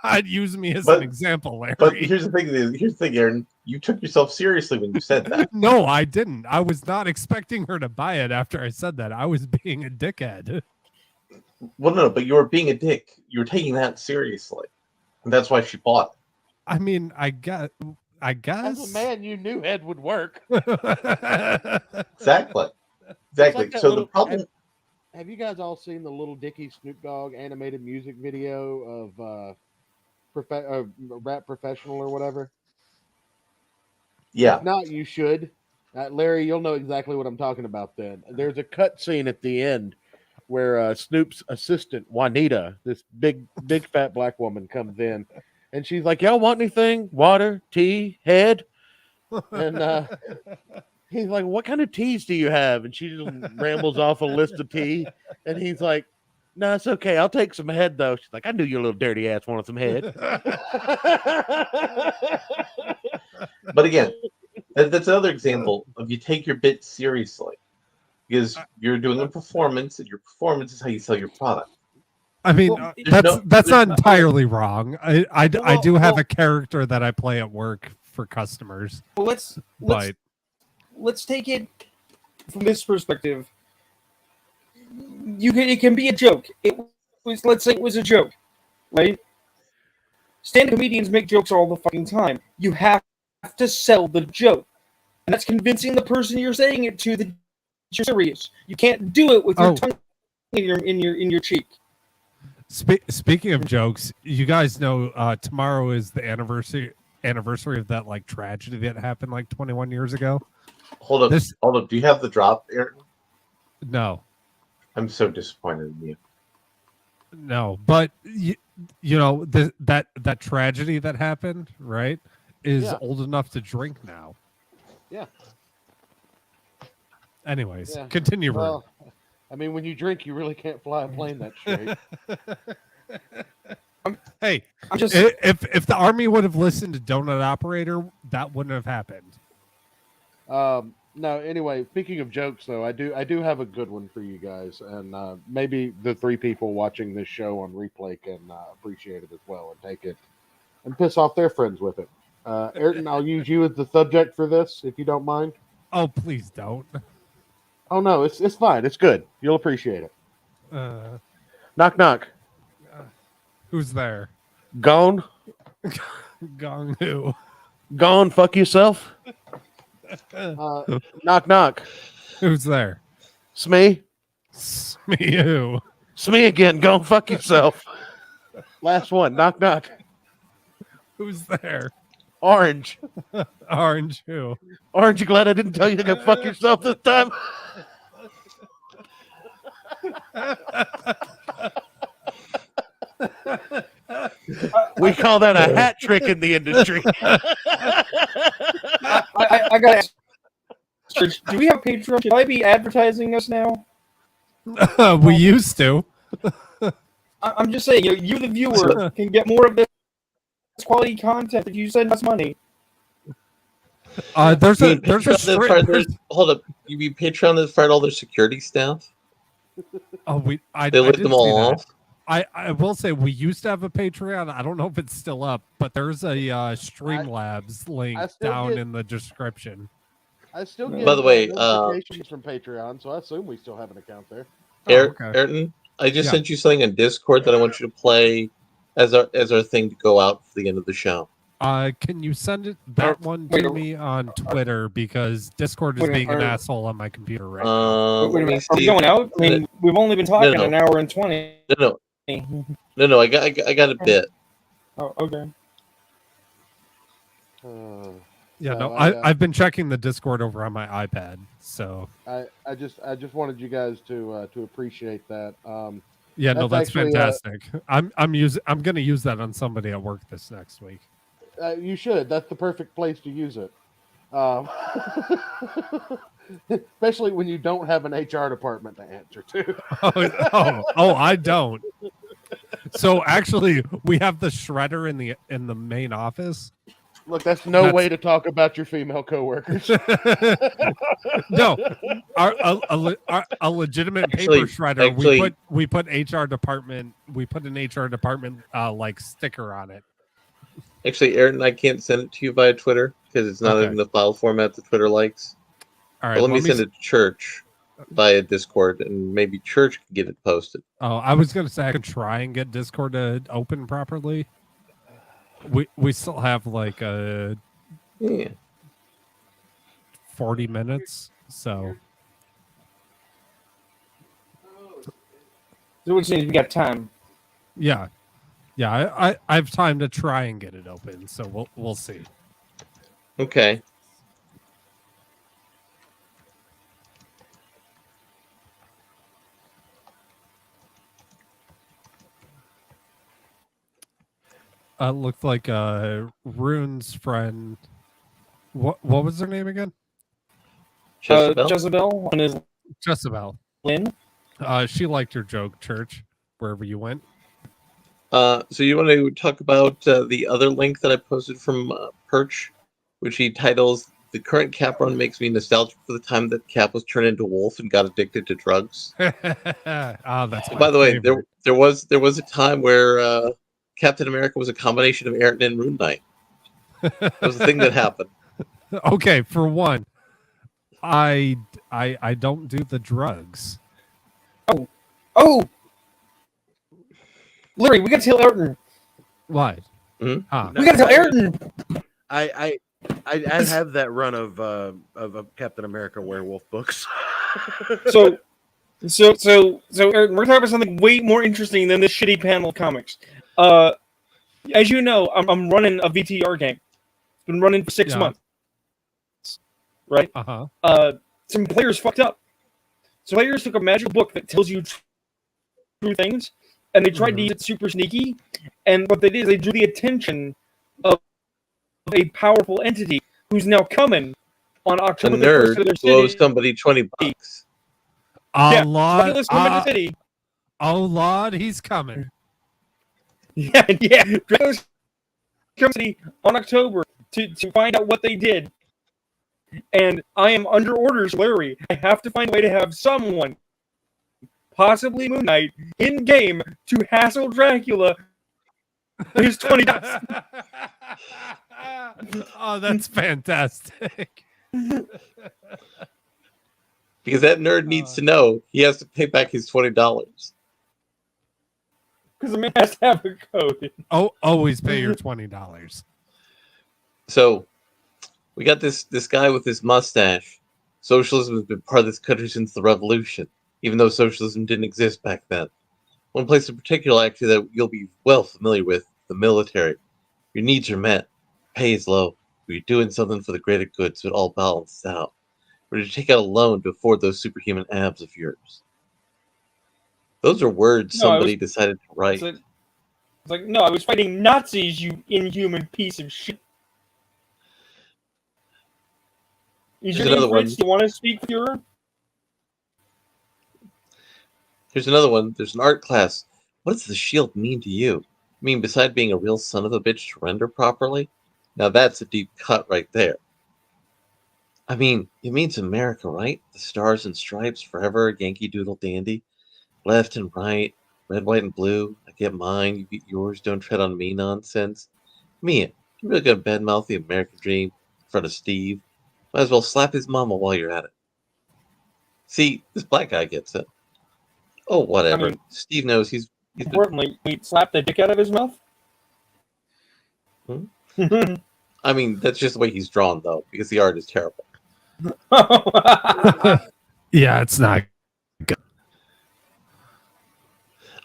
not use me as an example, Larry. But here's the thing, Aaron. You took yourself seriously when you said that. No, I didn't. I was not expecting her to buy it after I said that. I was being a dickhead. Well, no, but you were being a dick. You were taking that seriously, and that's why she bought it. I mean, I guess. As a man, you knew head would work. Exactly. Like so the problem. Have you guys all seen the Little Dicky Snoop Dogg animated music video of Rap Professional or whatever? Yeah. If not, you should. Larry, you'll know exactly what I'm talking about then. There's a cut scene at the end where Snoop's assistant, Juanita, this big fat black woman, comes in. And she's like, "Y'all want anything? Water, tea, head?" And he's like, "What kind of teas do you have?" And she just rambles off a list of tea. And he's like, "No, it's okay. I'll take some head, though." She's like, "I knew your little dirty ass wanted some head." But again, that's another example of you take your bit seriously. Because you're doing a performance, and your performance is how you sell your product. I mean, that's not entirely wrong. I do have a character that I play at work for customers. Well, let's take it from this perspective. It can be a joke. Let's say it was a joke, right? Stand-up comedians make jokes all the fucking time. You have to sell the joke, and that's convincing the person you're saying it to that you're serious. You can't do it with your tongue in your cheek. Speaking of jokes, you guys know tomorrow is the anniversary of that like tragedy that happened like 21 years ago. Hold up. Do you have the drop, Ayrton? No. I'm so disappointed in you. No, but you know that tragedy that happened, right? Is old enough to drink now. Yeah. Anyways, continue. Well, I mean, when you drink, you really can't fly a plane that straight. Hey, if the army would have listened to Donut Operator, that wouldn't have happened. No, anyway, speaking of jokes, though, I do have a good one for you guys, and maybe the 3 people watching this show on replay can appreciate it as well and take it and piss off their friends with it. Ayrton, I'll use you as the subject for this, if you don't mind. Oh, please don't. Oh no, it's fine. It's good. You'll appreciate it. Knock knock. Who's there? Gone. Gone who? Gone. Fuck yourself. Knock knock. Who's there? Smee. Smee who? Smee again. Go fuck yourself. Last one. Knock knock. Who's there? Orange. Orange who? Orange, you glad I didn't tell you to go fuck yourself this time? We call that a hat trick in the industry. I got to ask, do we have Patreon? Should I be advertising us now? We used to. I'm just saying, you the viewer can get more of this quality content if you send us money. Hold up. You mean Patreon that fired all their security staff? Oh, they let them all off. I will say we used to have a Patreon. I don't know if it's still up, but there's a Streamlabs link down in the description. I still get By the way, notifications from Patreon, so I assume we still have an account there. Ayrton, I just sent you something in Discord that I want you to play as our thing to go out for the end of the show. Can you send that one to me on Twitter, because Discord is being an asshole on my computer right now. Wait a minute, are we going out? I mean, we've only been talking an hour and 20. No. I got a bit. Oh, okay. Yeah, So no, I, I've been checking the Discord over on my iPad. So I just wanted you guys to appreciate that. yeah, no, that's actually fantastic. I'm gonna use that on somebody at work this next week. You should. That's the perfect place to use it. Especially when you don't have an HR department to answer to. I don't. So actually, we have the shredder in the main office. Look, that's no way to talk about your female coworkers. No, a legitimate paper shredder. We put HR department. We put an HR department like sticker on it. Actually, Ayrton, I can't send it to you via Twitter because it's not Okay. in the file format that Twitter likes. All right, but let me send it to Church via Discord, and maybe Church can get it posted. Oh, I was gonna say I can try and get Discord to open properly. We still have like 40 minutes, so which means we got time. yeah. I have time to try and get it open, so we'll see. Okay. Looked like Rune's friend. What was her name again? Jezebel on his Jezebel. Lynn. She liked your joke, Church, wherever you went. So you want to talk about the other link that I posted from Perch, which he titles "The current Cap run makes me nostalgic for the time that Cap was turned into a wolf and got addicted to drugs." That's by the way, there was a time where Captain America was a combination of Ayrton and RuneKnight. That was the thing that happened. Okay, for one, I don't do the drugs. Oh, Larry, we got to tell Ayrton. What? Mm-hmm. Huh. We got to tell Ayrton. I have that run of Captain America werewolf books. So Ayrton, we're talking about something way more interesting than this shitty panel of comics. As you know, I'm running a VTR game. It's been running for 6 months. Right? Some players fucked up. Some players took a magic book that tells you true things, and they tried to use it super sneaky. And what they did is they drew the attention of a powerful entity who's now coming on A October the 1st to their nerd owes city. somebody $20. Lord, coming to the city. Oh Lord, he's coming. Yeah. Draco's coming on October to find out what they did. And I am under orders, Larry. I have to find a way to have someone, possibly Moon Knight, in game to hassle Dracula for his $20. Oh, that's fantastic. Because that nerd needs to know he has to pay back his $20. Because the man has to have a code. Oh, always pay your $20. So we got this guy with this mustache. Socialism has been part of this country since the revolution, even though socialism didn't exist back then. One place in particular, actually, that you'll be well familiar with, the military. Your needs are met, pay is low, but you're doing something for the greater good, so it all balances out. Or to take out a loan to afford those superhuman abs of yours. Those are words somebody decided to write. It's like, no, I was fighting Nazis, you inhuman piece of shit. Is Here's your name another one. Fritz? Do you want to speak, Führer? Here's another one. There's an art class. What does the shield mean to you? I mean, beside being a real son of a bitch to render properly? Now that's a deep cut right there. I mean, it means America, right? The stars and stripes, forever, Yankee Doodle Dandy. Left and right, red, white, and blue. I get mine, you get yours, don't tread on me nonsense. Mia, you really gonna badmouth the American dream in front of Steve? Might as well slap his mama while you're at it. See, this black guy gets it. Oh, whatever. I mean, Steve knows he's been... Importantly, we slapped the dick out of his mouth? I mean, that's just the way he's drawn, though, because the art is terrible. Yeah, it's not good.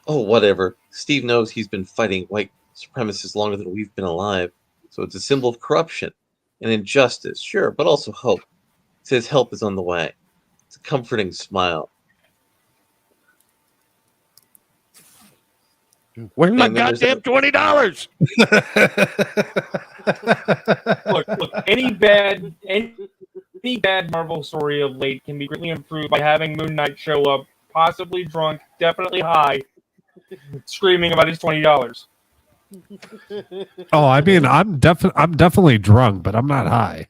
Oh, whatever. Steve knows he's been fighting white supremacists longer than we've been alive, so it's a symbol of corruption. and injustice, sure, but also hope. He says help is on the way. It's a comforting smile. Where's my And then there's goddamn $20? Look, any bad Marvel story of late can be greatly improved by having Moon Knight show up, possibly drunk, definitely high, screaming about his $20. Oh, I mean, I'm definitely drunk, but I'm not high.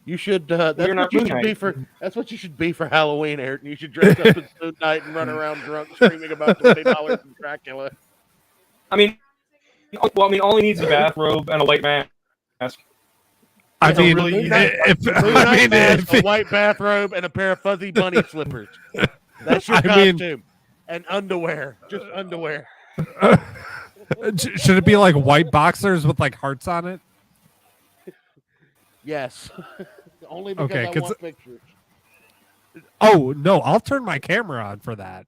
You should. You're That's not what you Moon should Knight. be for. That's what you should be for Halloween, Ayrton. You should dress up as Moon Knight and run around drunk, screaming about $20 from Dracula. I mean, all he needs is a bathrobe and a white mask. I It's a mean, really easy- A white bathrobe and a pair of fuzzy bunny slippers. That's your costume. And underwear, just underwear. Should it be like white boxers with like hearts on it? Yes. Only because I want pictures. Oh no, I'll turn my camera on for that.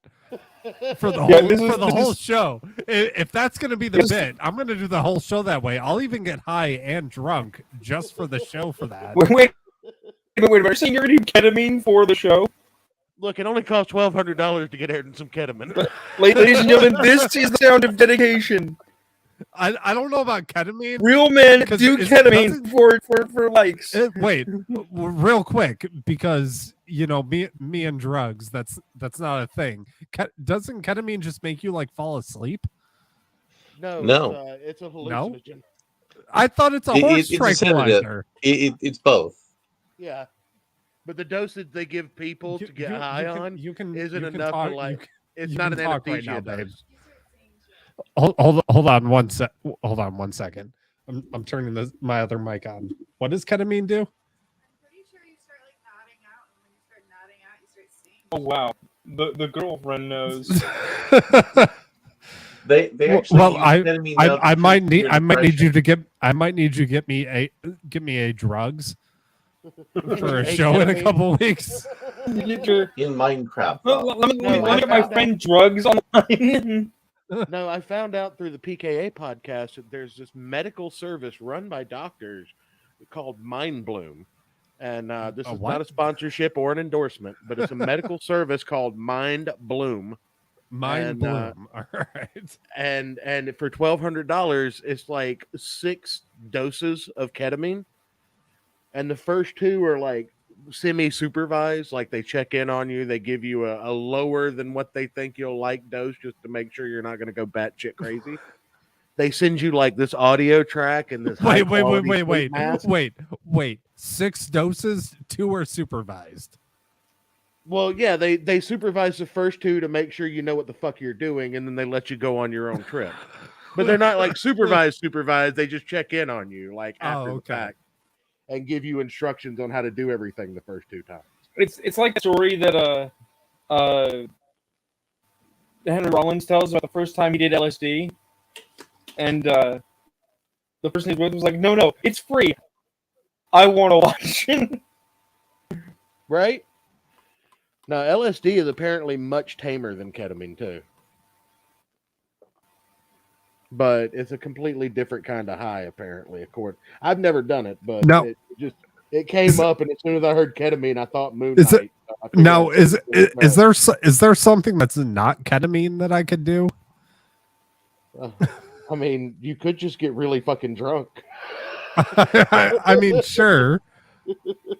For the whole show. If that's gonna be the bit, I'm gonna do the whole show that way. I'll even get high and drunk just for the show for that. Wait a minute. You're saying you're gonna do ketamine for the show? Look, it only costs $1,200 to get Ayrton some ketamine. Ladies and gentlemen, this is the sound of dedication. I don't know about ketamine. Real men do ketamine for likes. Wait, real quick, because you know me and drugs. That's not a thing. Doesn't ketamine just make you like fall asleep? No. It's a hallucinogen. No? I thought it's a horse tranquilizer. It's both. Yeah, but the dosage they give people to get high on isn't enough talk, to like. It's you not can an talk anesthesia right now, babe. dose. Hold on one second. I'm turning my other mic on. What does ketamine do? Oh wow, the girlfriend knows. They actually well, use I ketamine now to might treat need you depression. to get me a drugs for a Hey, show in a ketamine. couple weeks. In Minecraft. Let me get my friend drugs online. No, I found out through the PKA podcast that there's this medical service run by doctors called Mind Bloom. And this is what? not a sponsorship or an endorsement, but it's a medical service called Mind Bloom. Mind bloom. All right. And for $1,200, it's like 6 doses of ketamine. And the first 2 are like semi-supervised, like they check in on you, they give you a lower than what they think you'll like dose just to make sure you're not going to go batshit crazy. They send you like this audio track and this wait 6 doses, 2 are supervised. Well, yeah, they supervise the first 2 to make sure you know what the fuck you're doing, and then they let you go on your own trip. But they're not like supervised, they just check in on you like after the fact and give you instructions on how to do everything the first 2 times. It's like a story that Henry Rollins tells about the first time he did LSD, and the person he's with was like, "No, it's free. I want to watch it." Right? Now, LSD is apparently much tamer than ketamine too, but it's a completely different kind of high. Apparently, I've never done it, but it came up, and as soon as I heard ketamine, I thought Moon Knight. Is there something that's not ketamine that I could do? I mean, you could just get really fucking drunk. I mean, sure.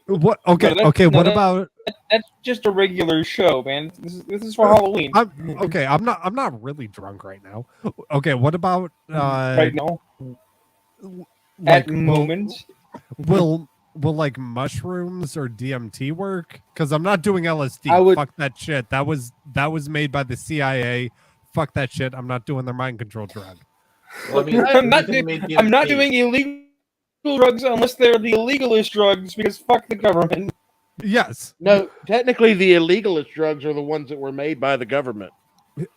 What? Okay. What about? That's just a regular show, man. This is for Halloween. I'm not really drunk right now. Okay. What about right now? Like, At moment, will like mushrooms or DMT work? Because I'm not doing LSD. Fuck that shit. That was made by the CIA. Fuck that shit. I'm not doing their mind control drug. Well, I mean, I'm not doing illegal drugs unless they're the illegalist drugs, because fuck the government. Yes. No, technically the illegalist drugs are the ones that were made by the government. He's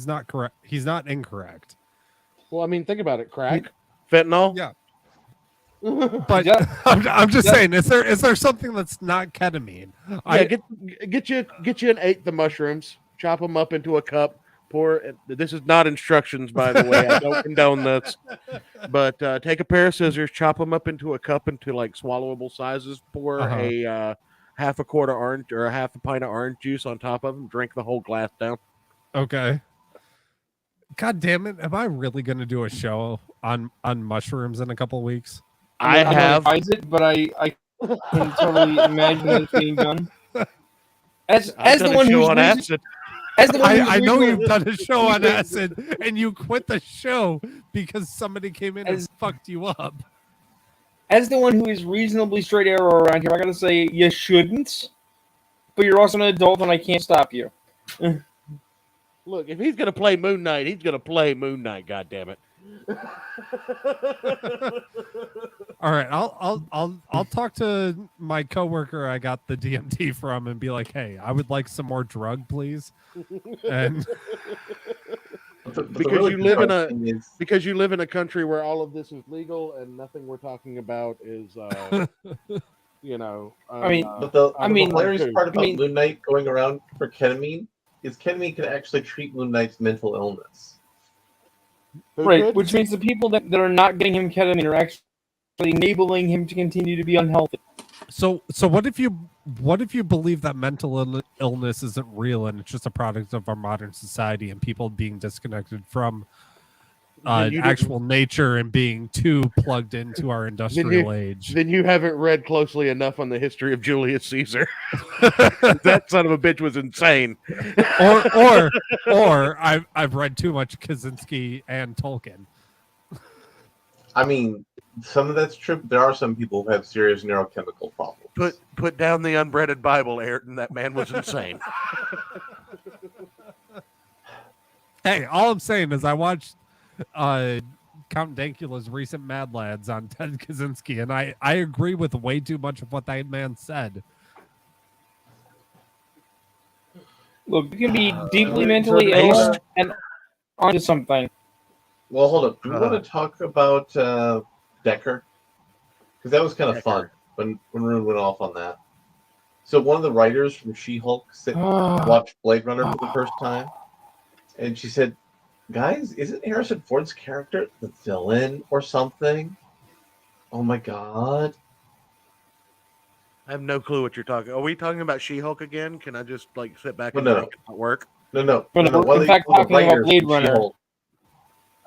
not correct. He's not incorrect. Well, I mean, think about it. Crack, fentanyl. Yeah. But I'm just saying, is there something that's not ketamine? Yeah, get you an 1/8 the mushrooms, chop them up into a cup, This is not instructions, by the way. I don't condone this. But take a pair of scissors, chop them up into a cup into like swallowable sizes. Pour a half a quart of orange or a half a pint of orange juice on top of them. Drink the whole glass down. Okay. God damn it! Am I really going to do a show on mushrooms in a couple of weeks? I have. I it, but I can totally imagine it being done. As the one who's on acid. As the one I know you've done a show on acid, and you quit the show because somebody came in and fucked you up. As the one who is reasonably straight arrow around here, I gotta say you shouldn't. But you're also an adult, and I can't stop you. Look, if he's gonna play Moon Knight, he's gonna play Moon Knight. God damn it! All right, I'll talk to my coworker I got the DMT from and be like, hey, I would like some more drug, please. And because you live in a country where all of this is legal and nothing we're talking about is you know. But the hilarious part about Moon Knight going around for ketamine is ketamine can actually treat Moon Knight's mental illness. Right, which means the people that are not getting him ketamine are actually enabling him to continue to be unhealthy. So what if you believe that mental illness isn't real and it's just a product of our modern society and people being disconnected from actual nature and being too plugged into our industrial age? Then you haven't read closely enough on the history of Julius Caesar. That son of a bitch was insane. or I've read too much Kaczynski and Tolkien. I mean, some of that's true, but there are some people who have serious neurochemical problems. Put down the unbreaded Bible, Ayrton. That man was insane. Hey, all I'm saying is I watched Count Dankula's recent Mad Lads on Ted Kaczynski, and I agree with way too much of what that man said. Look, you can be deeply mentally ill and onto something. Well, hold up. Do we want to talk about Decker? Because that was kind of fun when Rune went off on that. So one of the writers from She-Hulk watched Blade Runner for the first time, and she said, guys, isn't Harrison Ford's character the villain or something? Oh my god. I have no clue what you're talking. Are we talking about She-Hulk again? Can I just like sit back and No. not work? No. We're in fact talking about Blade Runner.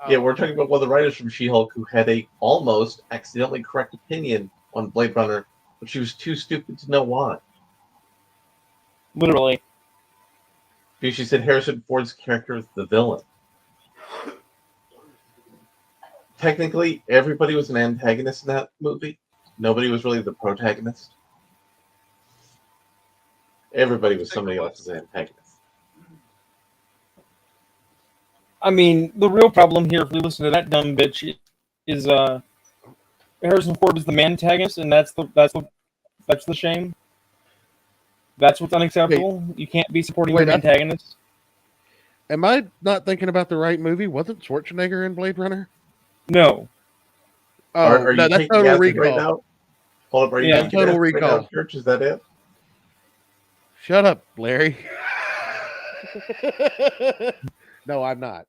Yeah, we're talking about one of the writers from She-Hulk who had a almost accidentally correct opinion on Blade Runner, but she was too stupid to know why. Literally. Because she said Harrison Ford's character is the villain. Technically, everybody was an antagonist in that movie. Nobody was really the protagonist. Everybody was somebody else's antagonist. I mean, the real problem here, if we listen to that dumb bitch, is Harrison Ford is the mantagonist, and that's the shame. That's what's unacceptable. Wait. You can't be supporting the antagonist. Am I not thinking about the right movie? Wasn't Schwarzenegger in Blade Runner? No. Oh, Are no, you that's taking Total acid Recall. right now? Hold up, are you Yeah, taking Total acid right Recall. now, Church? Is that it? Shut up, Larry. No, I'm not.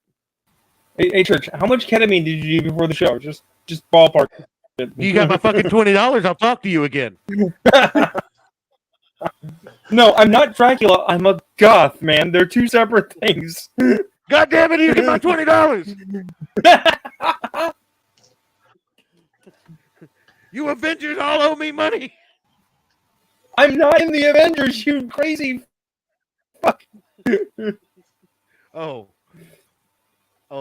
Hey, Church, how much ketamine did you do before the show? Just ballpark. You got my fucking $20. I'll talk to you again. No, I'm not Dracula. I'm a goth, man. They're two separate things. God damn it! You get my $20. You Avengers all owe me money. I'm not in the Avengers, you crazy fuck. Oh,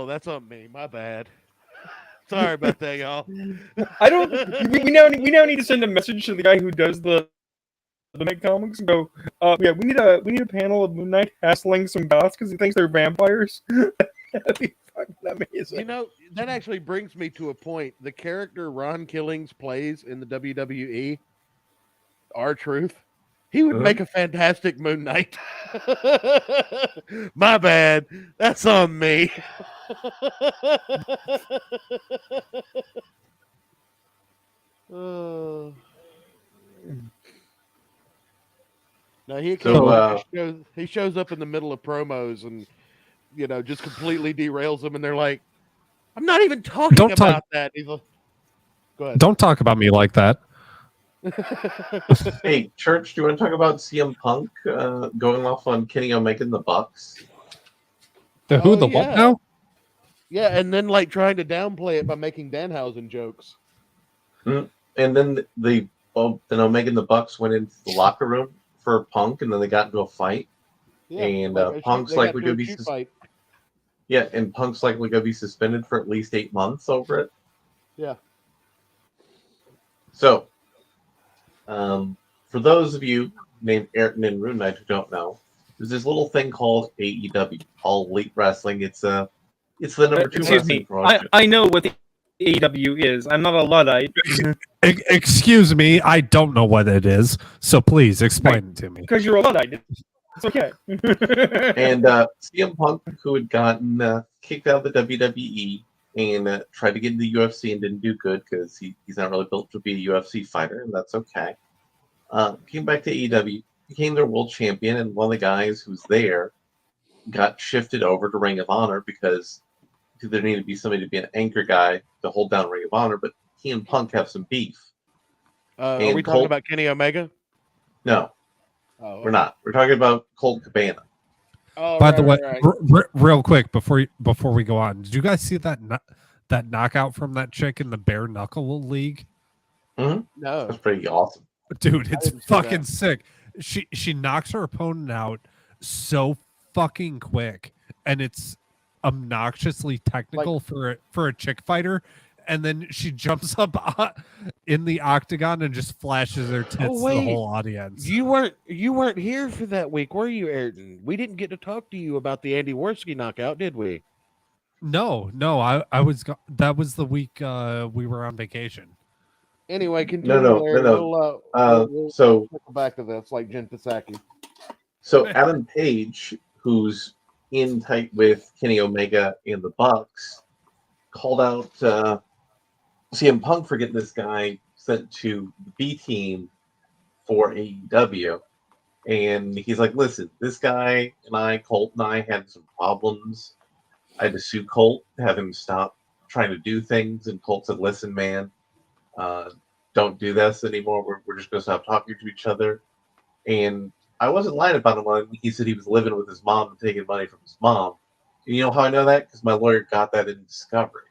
that's on me. My bad. Sorry about that, y'all. I don't. We now need to send a message to the guy who does the Night comics and go. Yeah, we need a panel of Moon Knight hassling some goths because he thinks they're vampires. That'd be fucking amazing. You know, that actually brings me to a point. The character Ron Killings plays in the WWE, R-Truth, he would make a fantastic Moon Knight. My bad. That's on me. No, he shows up in the middle of promos and just completely derails them, and they're like, "I'm not even talking Don't about talk- that." He's like, "Go ahead." Don't talk about me like that. Hey, Church, do you want to talk about CM Punk going off on Kenny Omega and the Bucks? The who? Oh, The what yeah. now? Yeah, and then like trying to downplay it by making Danhausen jokes. And then then Omega and the Bucks went into the locker room for Punk, and then they got into a fight. Yeah, and like Punk's they like got we into could a be shoot fight. yeah, and Punk's like we gotta be suspended for at least 8 months over it. Yeah. So, for those of you named Ayrton and RuneKnight who don't know, there's this little thing called AEW, All Elite Wrestling. It's the number 2 Excuse wrestling me. promotion. I know what the AEW is. I'm not a Luddite. Excuse me, I don't know what it is, so please explain it to me. Because you're a Luddite. It's okay. And CM Punk, who had gotten kicked out of the WWE and tried to get into the UFC and didn't do good because he's not really built to be a UFC fighter, and that's okay. Came back to AEW, became their world champion, and one of the guys who's there got shifted over to Ring of Honor because there needed to be somebody to be an anchor guy to hold down Ring of Honor, but he and Punk have some beef. Are we talking about Kenny Omega? No, Oh, we're not. We're talking about Colt Cabana. Oh, By the way, right. real quick before we go on, did you guys see that knockout from that chick in the bare knuckle league? Mm-hmm. No, that's pretty awesome, dude. It's fucking sick. She knocks her opponent out so fucking quick, and it's obnoxiously technical for a chick fighter. And then she jumps up in the octagon and just flashes her tits to the whole audience. You weren't here for that week, were you, Ayrton? We didn't get to talk to you about the Andy Worski knockout, did we? No, I was. That was the week we were on vacation. Anyway, continue. No. We'll So circle back to this, like Jen Psaki. So Adam Page, who's in tight with Kenny Omega and the Bucks, called out CM Punk for getting this guy sent to the B team for AEW. And he's like, listen, this guy and I, Colt and I, had some problems. I had to sue Colt to have him stop trying to do things. And Colt said, listen, man, don't do this anymore. We're just going to stop talking to each other. And I wasn't lying about him when he said he was living with his mom and taking money from his mom. And you know how I know that? Because my lawyer got that in discovery.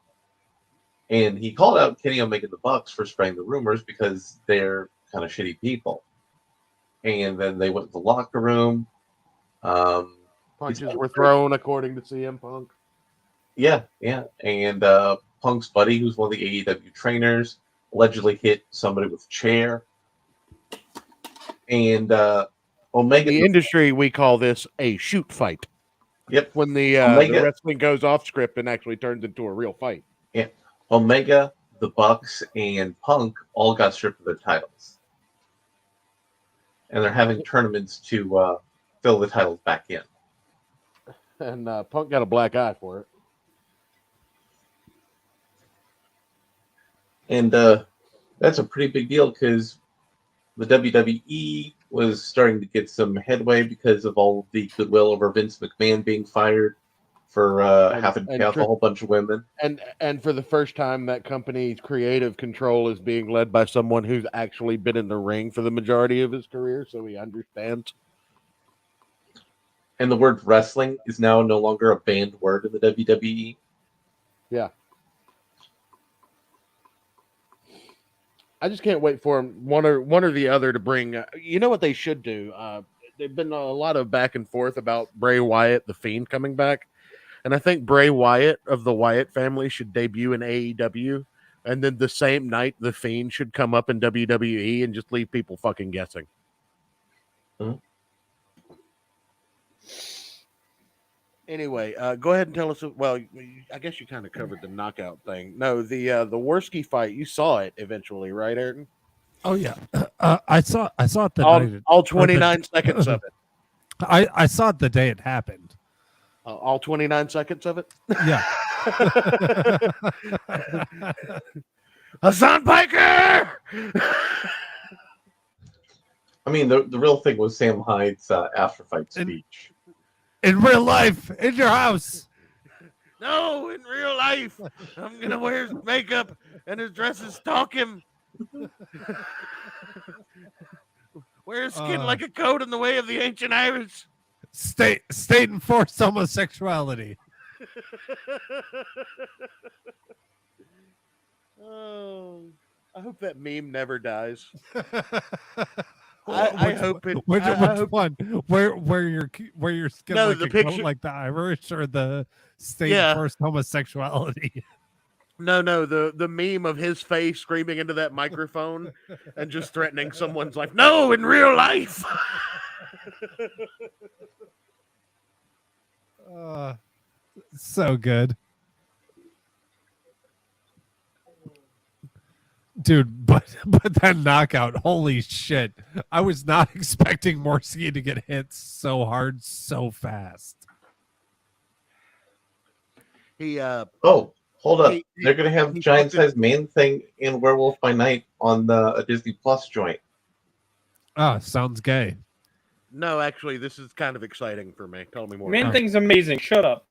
And he called out Kenny Omega and the Bucks for spreading the rumors because they're kind of shitty people. And then they went to the locker room. Punches were thrown, according to CM Punk. Yeah. And Punk's buddy, who's one of the AEW trainers, allegedly hit somebody with a chair. And Omega... In the industry, we call this a shoot fight. Yep. When the wrestling goes off script and actually turns into a real fight. Yeah. Omega, the Bucks, and Punk all got stripped of their titles. And they're having tournaments to fill the titles back in. And Punk got a black eye for it. And that's a pretty big deal because the WWE was starting to get some headway because of all the goodwill over Vince McMahon being fired for having to pay off a whole bunch of women. And for the first time, that company's creative control is being led by someone who's actually been in the ring for the majority of his career, so he understands. And the word wrestling is now no longer a banned word in the WWE. Yeah. I just can't wait for him, one or the other, to bring. You know what they should do? There've been a lot of back and forth about Bray Wyatt, the Fiend, coming back, and I think Bray Wyatt of the Wyatt family should debut in AEW, and then the same night the Fiend should come up in WWE and just leave people fucking guessing. Mm-hmm. Anyway, go ahead and tell us. Well, I guess you kind of covered the knockout thing. No, the Worski fight. You saw it eventually, right, Ayrton? Oh yeah, I saw it the night. All 29 seconds of it. I saw it the day it happened. All 29 seconds of it. Yeah. Hassan Piker. I mean, the real thing was Sam Hyde's after fight speech. In real life, in your house. No, in real life, I'm gonna wear his makeup and his dresses stalk him. Wear his skin like a coat in the way of the ancient Irish. State enforced homosexuality. Oh, I hope that meme never dies. I hope it. Which I hope, one? Where your skin No, like the a picture- coat like the Irish, or the state Yeah. enforced homosexuality? No, the meme of his face screaming into that microphone and just threatening someone's life. No, in real life. So good. Dude, but that knockout, holy shit. I was not expecting Morsi to get hit so hard so fast. He Oh, hold up. he- They're going to have he giant fucking- size Man Thing in Werewolf by Night on a Disney Plus joint. Ah, sounds gay. No, actually, this is kind of exciting for me. Tell me more. Man Thing's amazing. Shut up.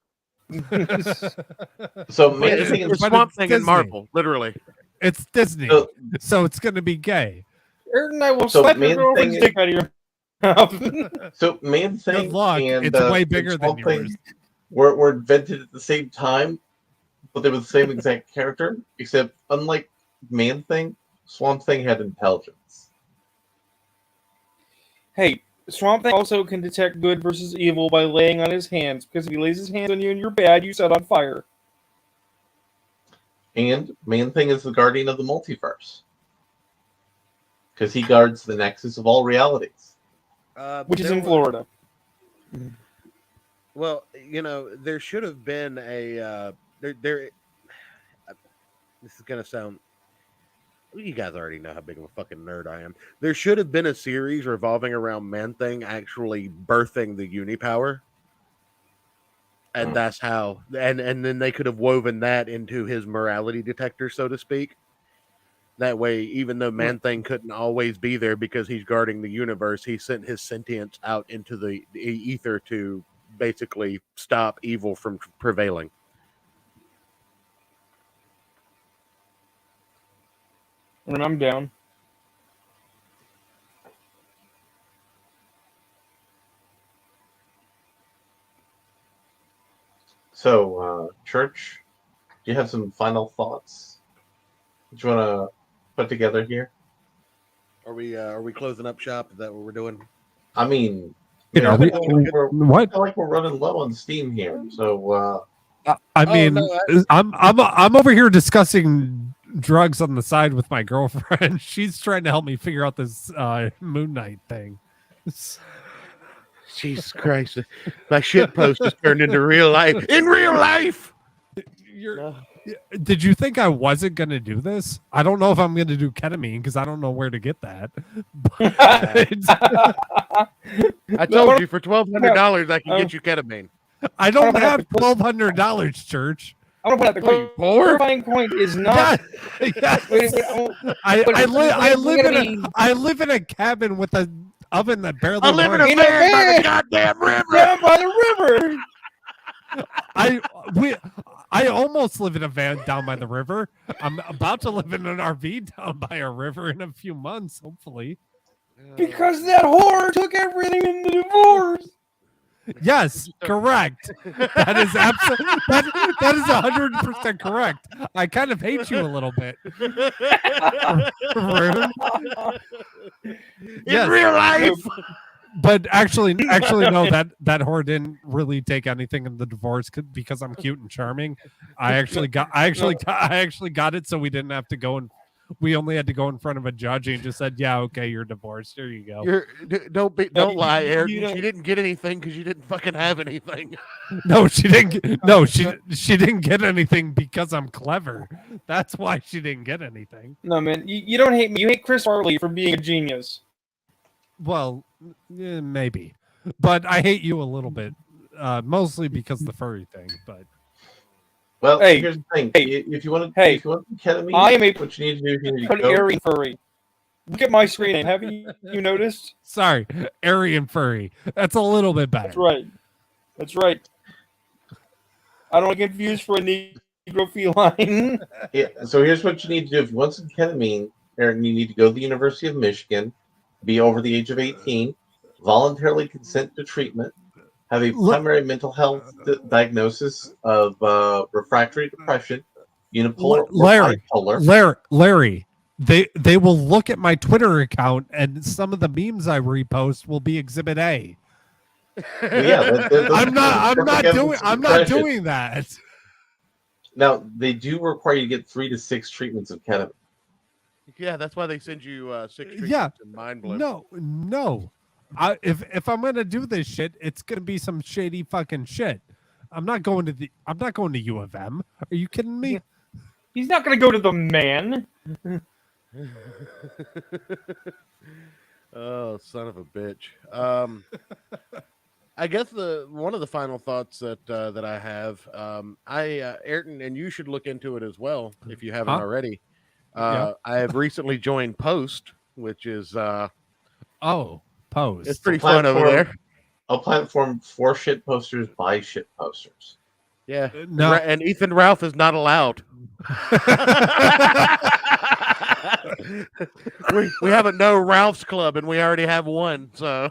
So But Man it's, Thing it's is Swamp it's Thing Disney. and Marvel, literally. It's Disney, so it's going to be gay. Ayrton, I will So slap Man your girlfriend's Thing- dick out of your mouth. So Man Thing Good luck. and It's way and bigger than Swamp Thing yours. were invented at the same time, but they were the same exact character, except unlike Man Thing, Swamp Thing had intelligence. Hey, Swamp Thing also can detect good versus evil by laying on his hands, because if he lays his hands on you and you're bad, you set on fire. And Man Thing is the guardian of the multiverse. Because he guards the nexus of all realities. Which is there in was- Florida. Well, there should have been a there. This is gonna sound. You guys already know how big of a fucking nerd I am. There should have been a series revolving around Man Thing actually birthing the Unipower, and that's how. And then they could have woven that into his morality detector, so to speak. That way, even though Man Thing couldn't always be there because he's guarding the universe, he sent his sentience out into the ether to basically stop evil from prevailing. And I'm down. So, Church, do you have some final thoughts that you want to put together here? Are we closing up shop? Is that what we're doing? I mean, Are we- what? I feel like we're running low on steam here. So, I Oh, mean, no, I'm over here discussing drugs on the side with my girlfriend. She's trying to help me figure out this Moon Knight thing. Jesus Christ. My shit post has turned into real life. In real life! Did you think I wasn't going to do this? I don't know if I'm going to do ketamine because I don't know where to get that. I told you for $1,200 I can get you ketamine. I don't have $1,200, Church. I want to put out the clarifying point is not. Yes. I live in a cabin with an oven that barely. I live in a runs. van by the goddamn river. Down by the river. I almost live in a van down by the river. I'm about to live in an RV down by a river in a few months, hopefully. Because that whore took everything in the divorce. Yes, correct. That is absolutely that is 100% correct. I kind of hate you a little bit. Rune. In real life. But actually no, that whore didn't really take anything in the divorce because I'm cute and charming. I actually got it, so we didn't have to go and we only had to go in front of a judge and just said, "Yeah, okay, you're divorced. Here you go." Don't lie, Ayrton. She didn't get anything because you didn't fucking have anything. No, she didn't. No, she didn't get anything because I'm clever. That's why she didn't get anything. No, man, you don't hate me. You hate Chris Farley for being a genius. Well, maybe, but I hate you a little bit, mostly because of the furry thing. But well, Hey, here's the thing: hey, if you want hey, ketamine, I am a what you need to do here you an go. Aryan furry. Look at my screen name. Have you noticed? sorry, Aryan furry. That's a little bit better. That's right. That's right. I don't want to get confused for a Negro feline. Yeah. So here's what you need to do. If you want some ketamine, Aaron, you need to go to the University of Michigan, be over the age of 18, voluntarily consent to treatment, have a primary mental health diagnosis of refractory depression, unipolar or bipolar. Larry, they will look at my Twitter account, and some of the memes I repost will be Exhibit A. Well, yeah, I'm not doing that. Now they do require you to get 3 to 6 treatments of ketamine. Yeah, that's why they send you 6 treatments Yeah. in Mind Blow. No. If I'm gonna do this shit, it's gonna be some shady fucking shit. I'm not going to U of M. Are you kidding me? He's not going to go to the man. Oh, son of a bitch. I guess one of the final thoughts that I have, Ayrton, and you should look into it as well if you haven't already. I have recently joined Poa.st, which is Poa.st. It's pretty fun over there. A platform for shit posters by shit posters. Yeah. No. And Ethan Ralph is not allowed. we have a no Ralph's club, and we already have one. So.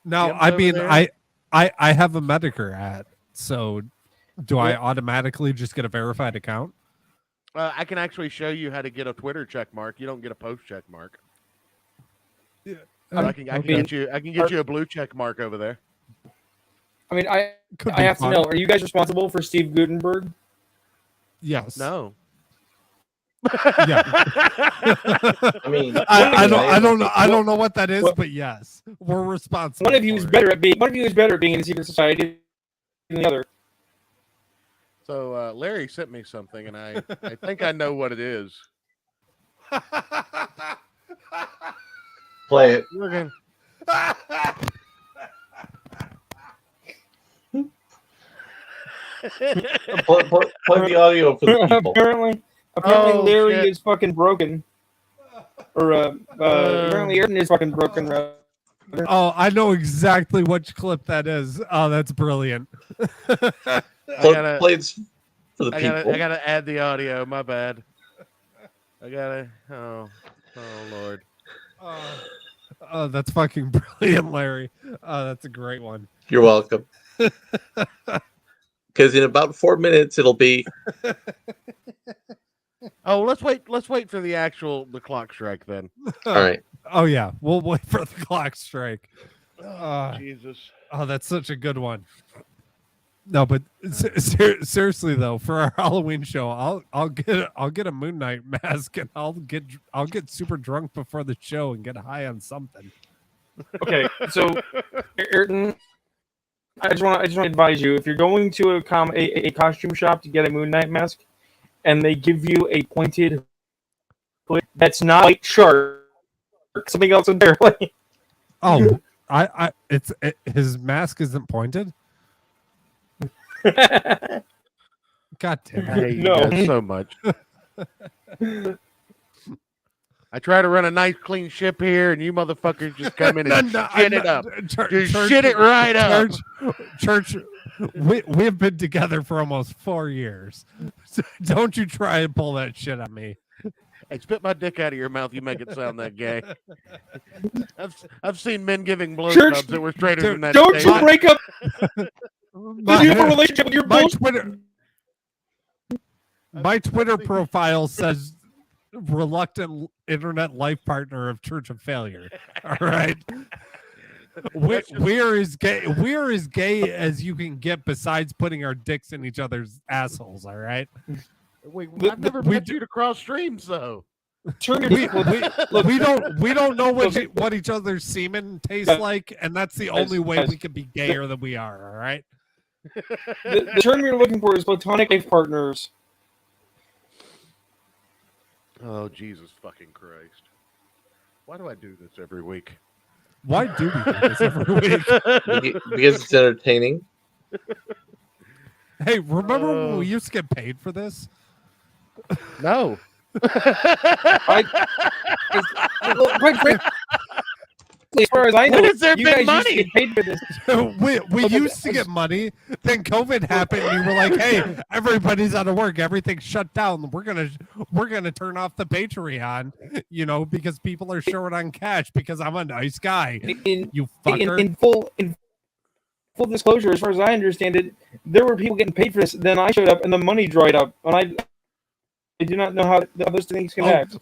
No, I mean, I have a Medicare ad, so do I automatically just get a verified account? I can actually show you how to get a Twitter check mark. You don't get a post check mark. Yeah, I can get you a blue check mark over there. I mean, I have to know. Are you guys responsible for Steve Gutenberg? Yes. No. Yeah. I mean, I don't know what that is, but yes, we're responsible. One of you is better at being in a secret society than the other. So Larry sent me something, and I think I know what it is. Play it. Okay. Play the audio for the people. Apparently, Larry is fucking broken. Or apparently, Ayrton is fucking broken. Oh, I know exactly which clip that is. Oh, that's brilliant. Play it for the people. I gotta add the audio. My bad. I gotta. Oh Lord. Oh, that's fucking brilliant, Larry. Oh, that's a great one. You're welcome. Because in about 4 minutes it'll be. Oh, let's wait for the clock strike then. All right. Oh yeah, we'll wait for the clock strike. Jesus. Oh, that's such a good one. No, but seriously though, for our Halloween show, I'll get a Moon Knight mask, and I'll get super drunk before the show and get high on something. Okay, so Ayrton, I just want to advise you, if you're going to a costume shop to get a Moon Knight mask, and they give you a pointed hood that's not white shark, something else entirely. Oh, his mask isn't pointed. God damn it! I hate you guys so much. I try to run a nice, clean ship here, and you motherfuckers just come in and shit it up. Just shit it right up. Church, we've been together for almost 4 years. So don't you try and pull that shit on me. Hey, spit my dick out of your mouth. You make it sound that gay. I've seen men giving blowjobs that were straighter than that. Don't you break up? Do you have a relationship with your bullshit? My Twitter profile says reluctant internet life partner of Church of Failure. All right. We're as gay as you can get, besides putting our dicks in each other's assholes. All right. I've never met you to cross streams though. We don't know what each other's semen tastes like, and that's the only way we can be gayer than we are. All right. The term you're looking for is platonic life partners. Oh, Jesus fucking Christ. Why do I do this every week? Why do we do this every week? Because it's entertaining. Hey, remember when we used to get paid for this? No. as far as I know, When has there you been guys used to money? get paid for this. we used to get money. Then COVID happened. And you were like, "Hey, everybody's out of work. Everything's shut down. We're gonna turn off the Patreon, because people are short on cash because I'm a nice guy." You fucker. In full disclosure, as far as I understand it, there were people getting paid for this. Then I showed up, and the money dried up, and I do not know how those things connect.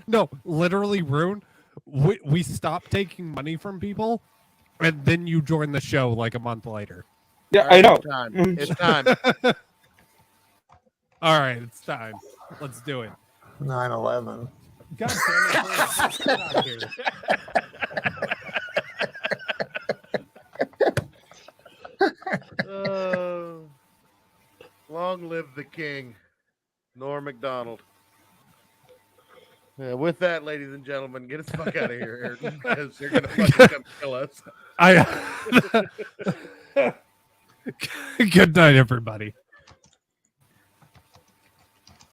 No, literally, Rune. We stopped taking money from people, and then you joined the show like a month later. Yeah, I know. It's time. All right, it's time. Let's do it. 9/11. God damn it! Get out of here. Long live the king, Norm Macdonald. With that, ladies and gentlemen, get us the fuck out of here, Ayrton, because they're gonna fucking come kill us. Good night, everybody.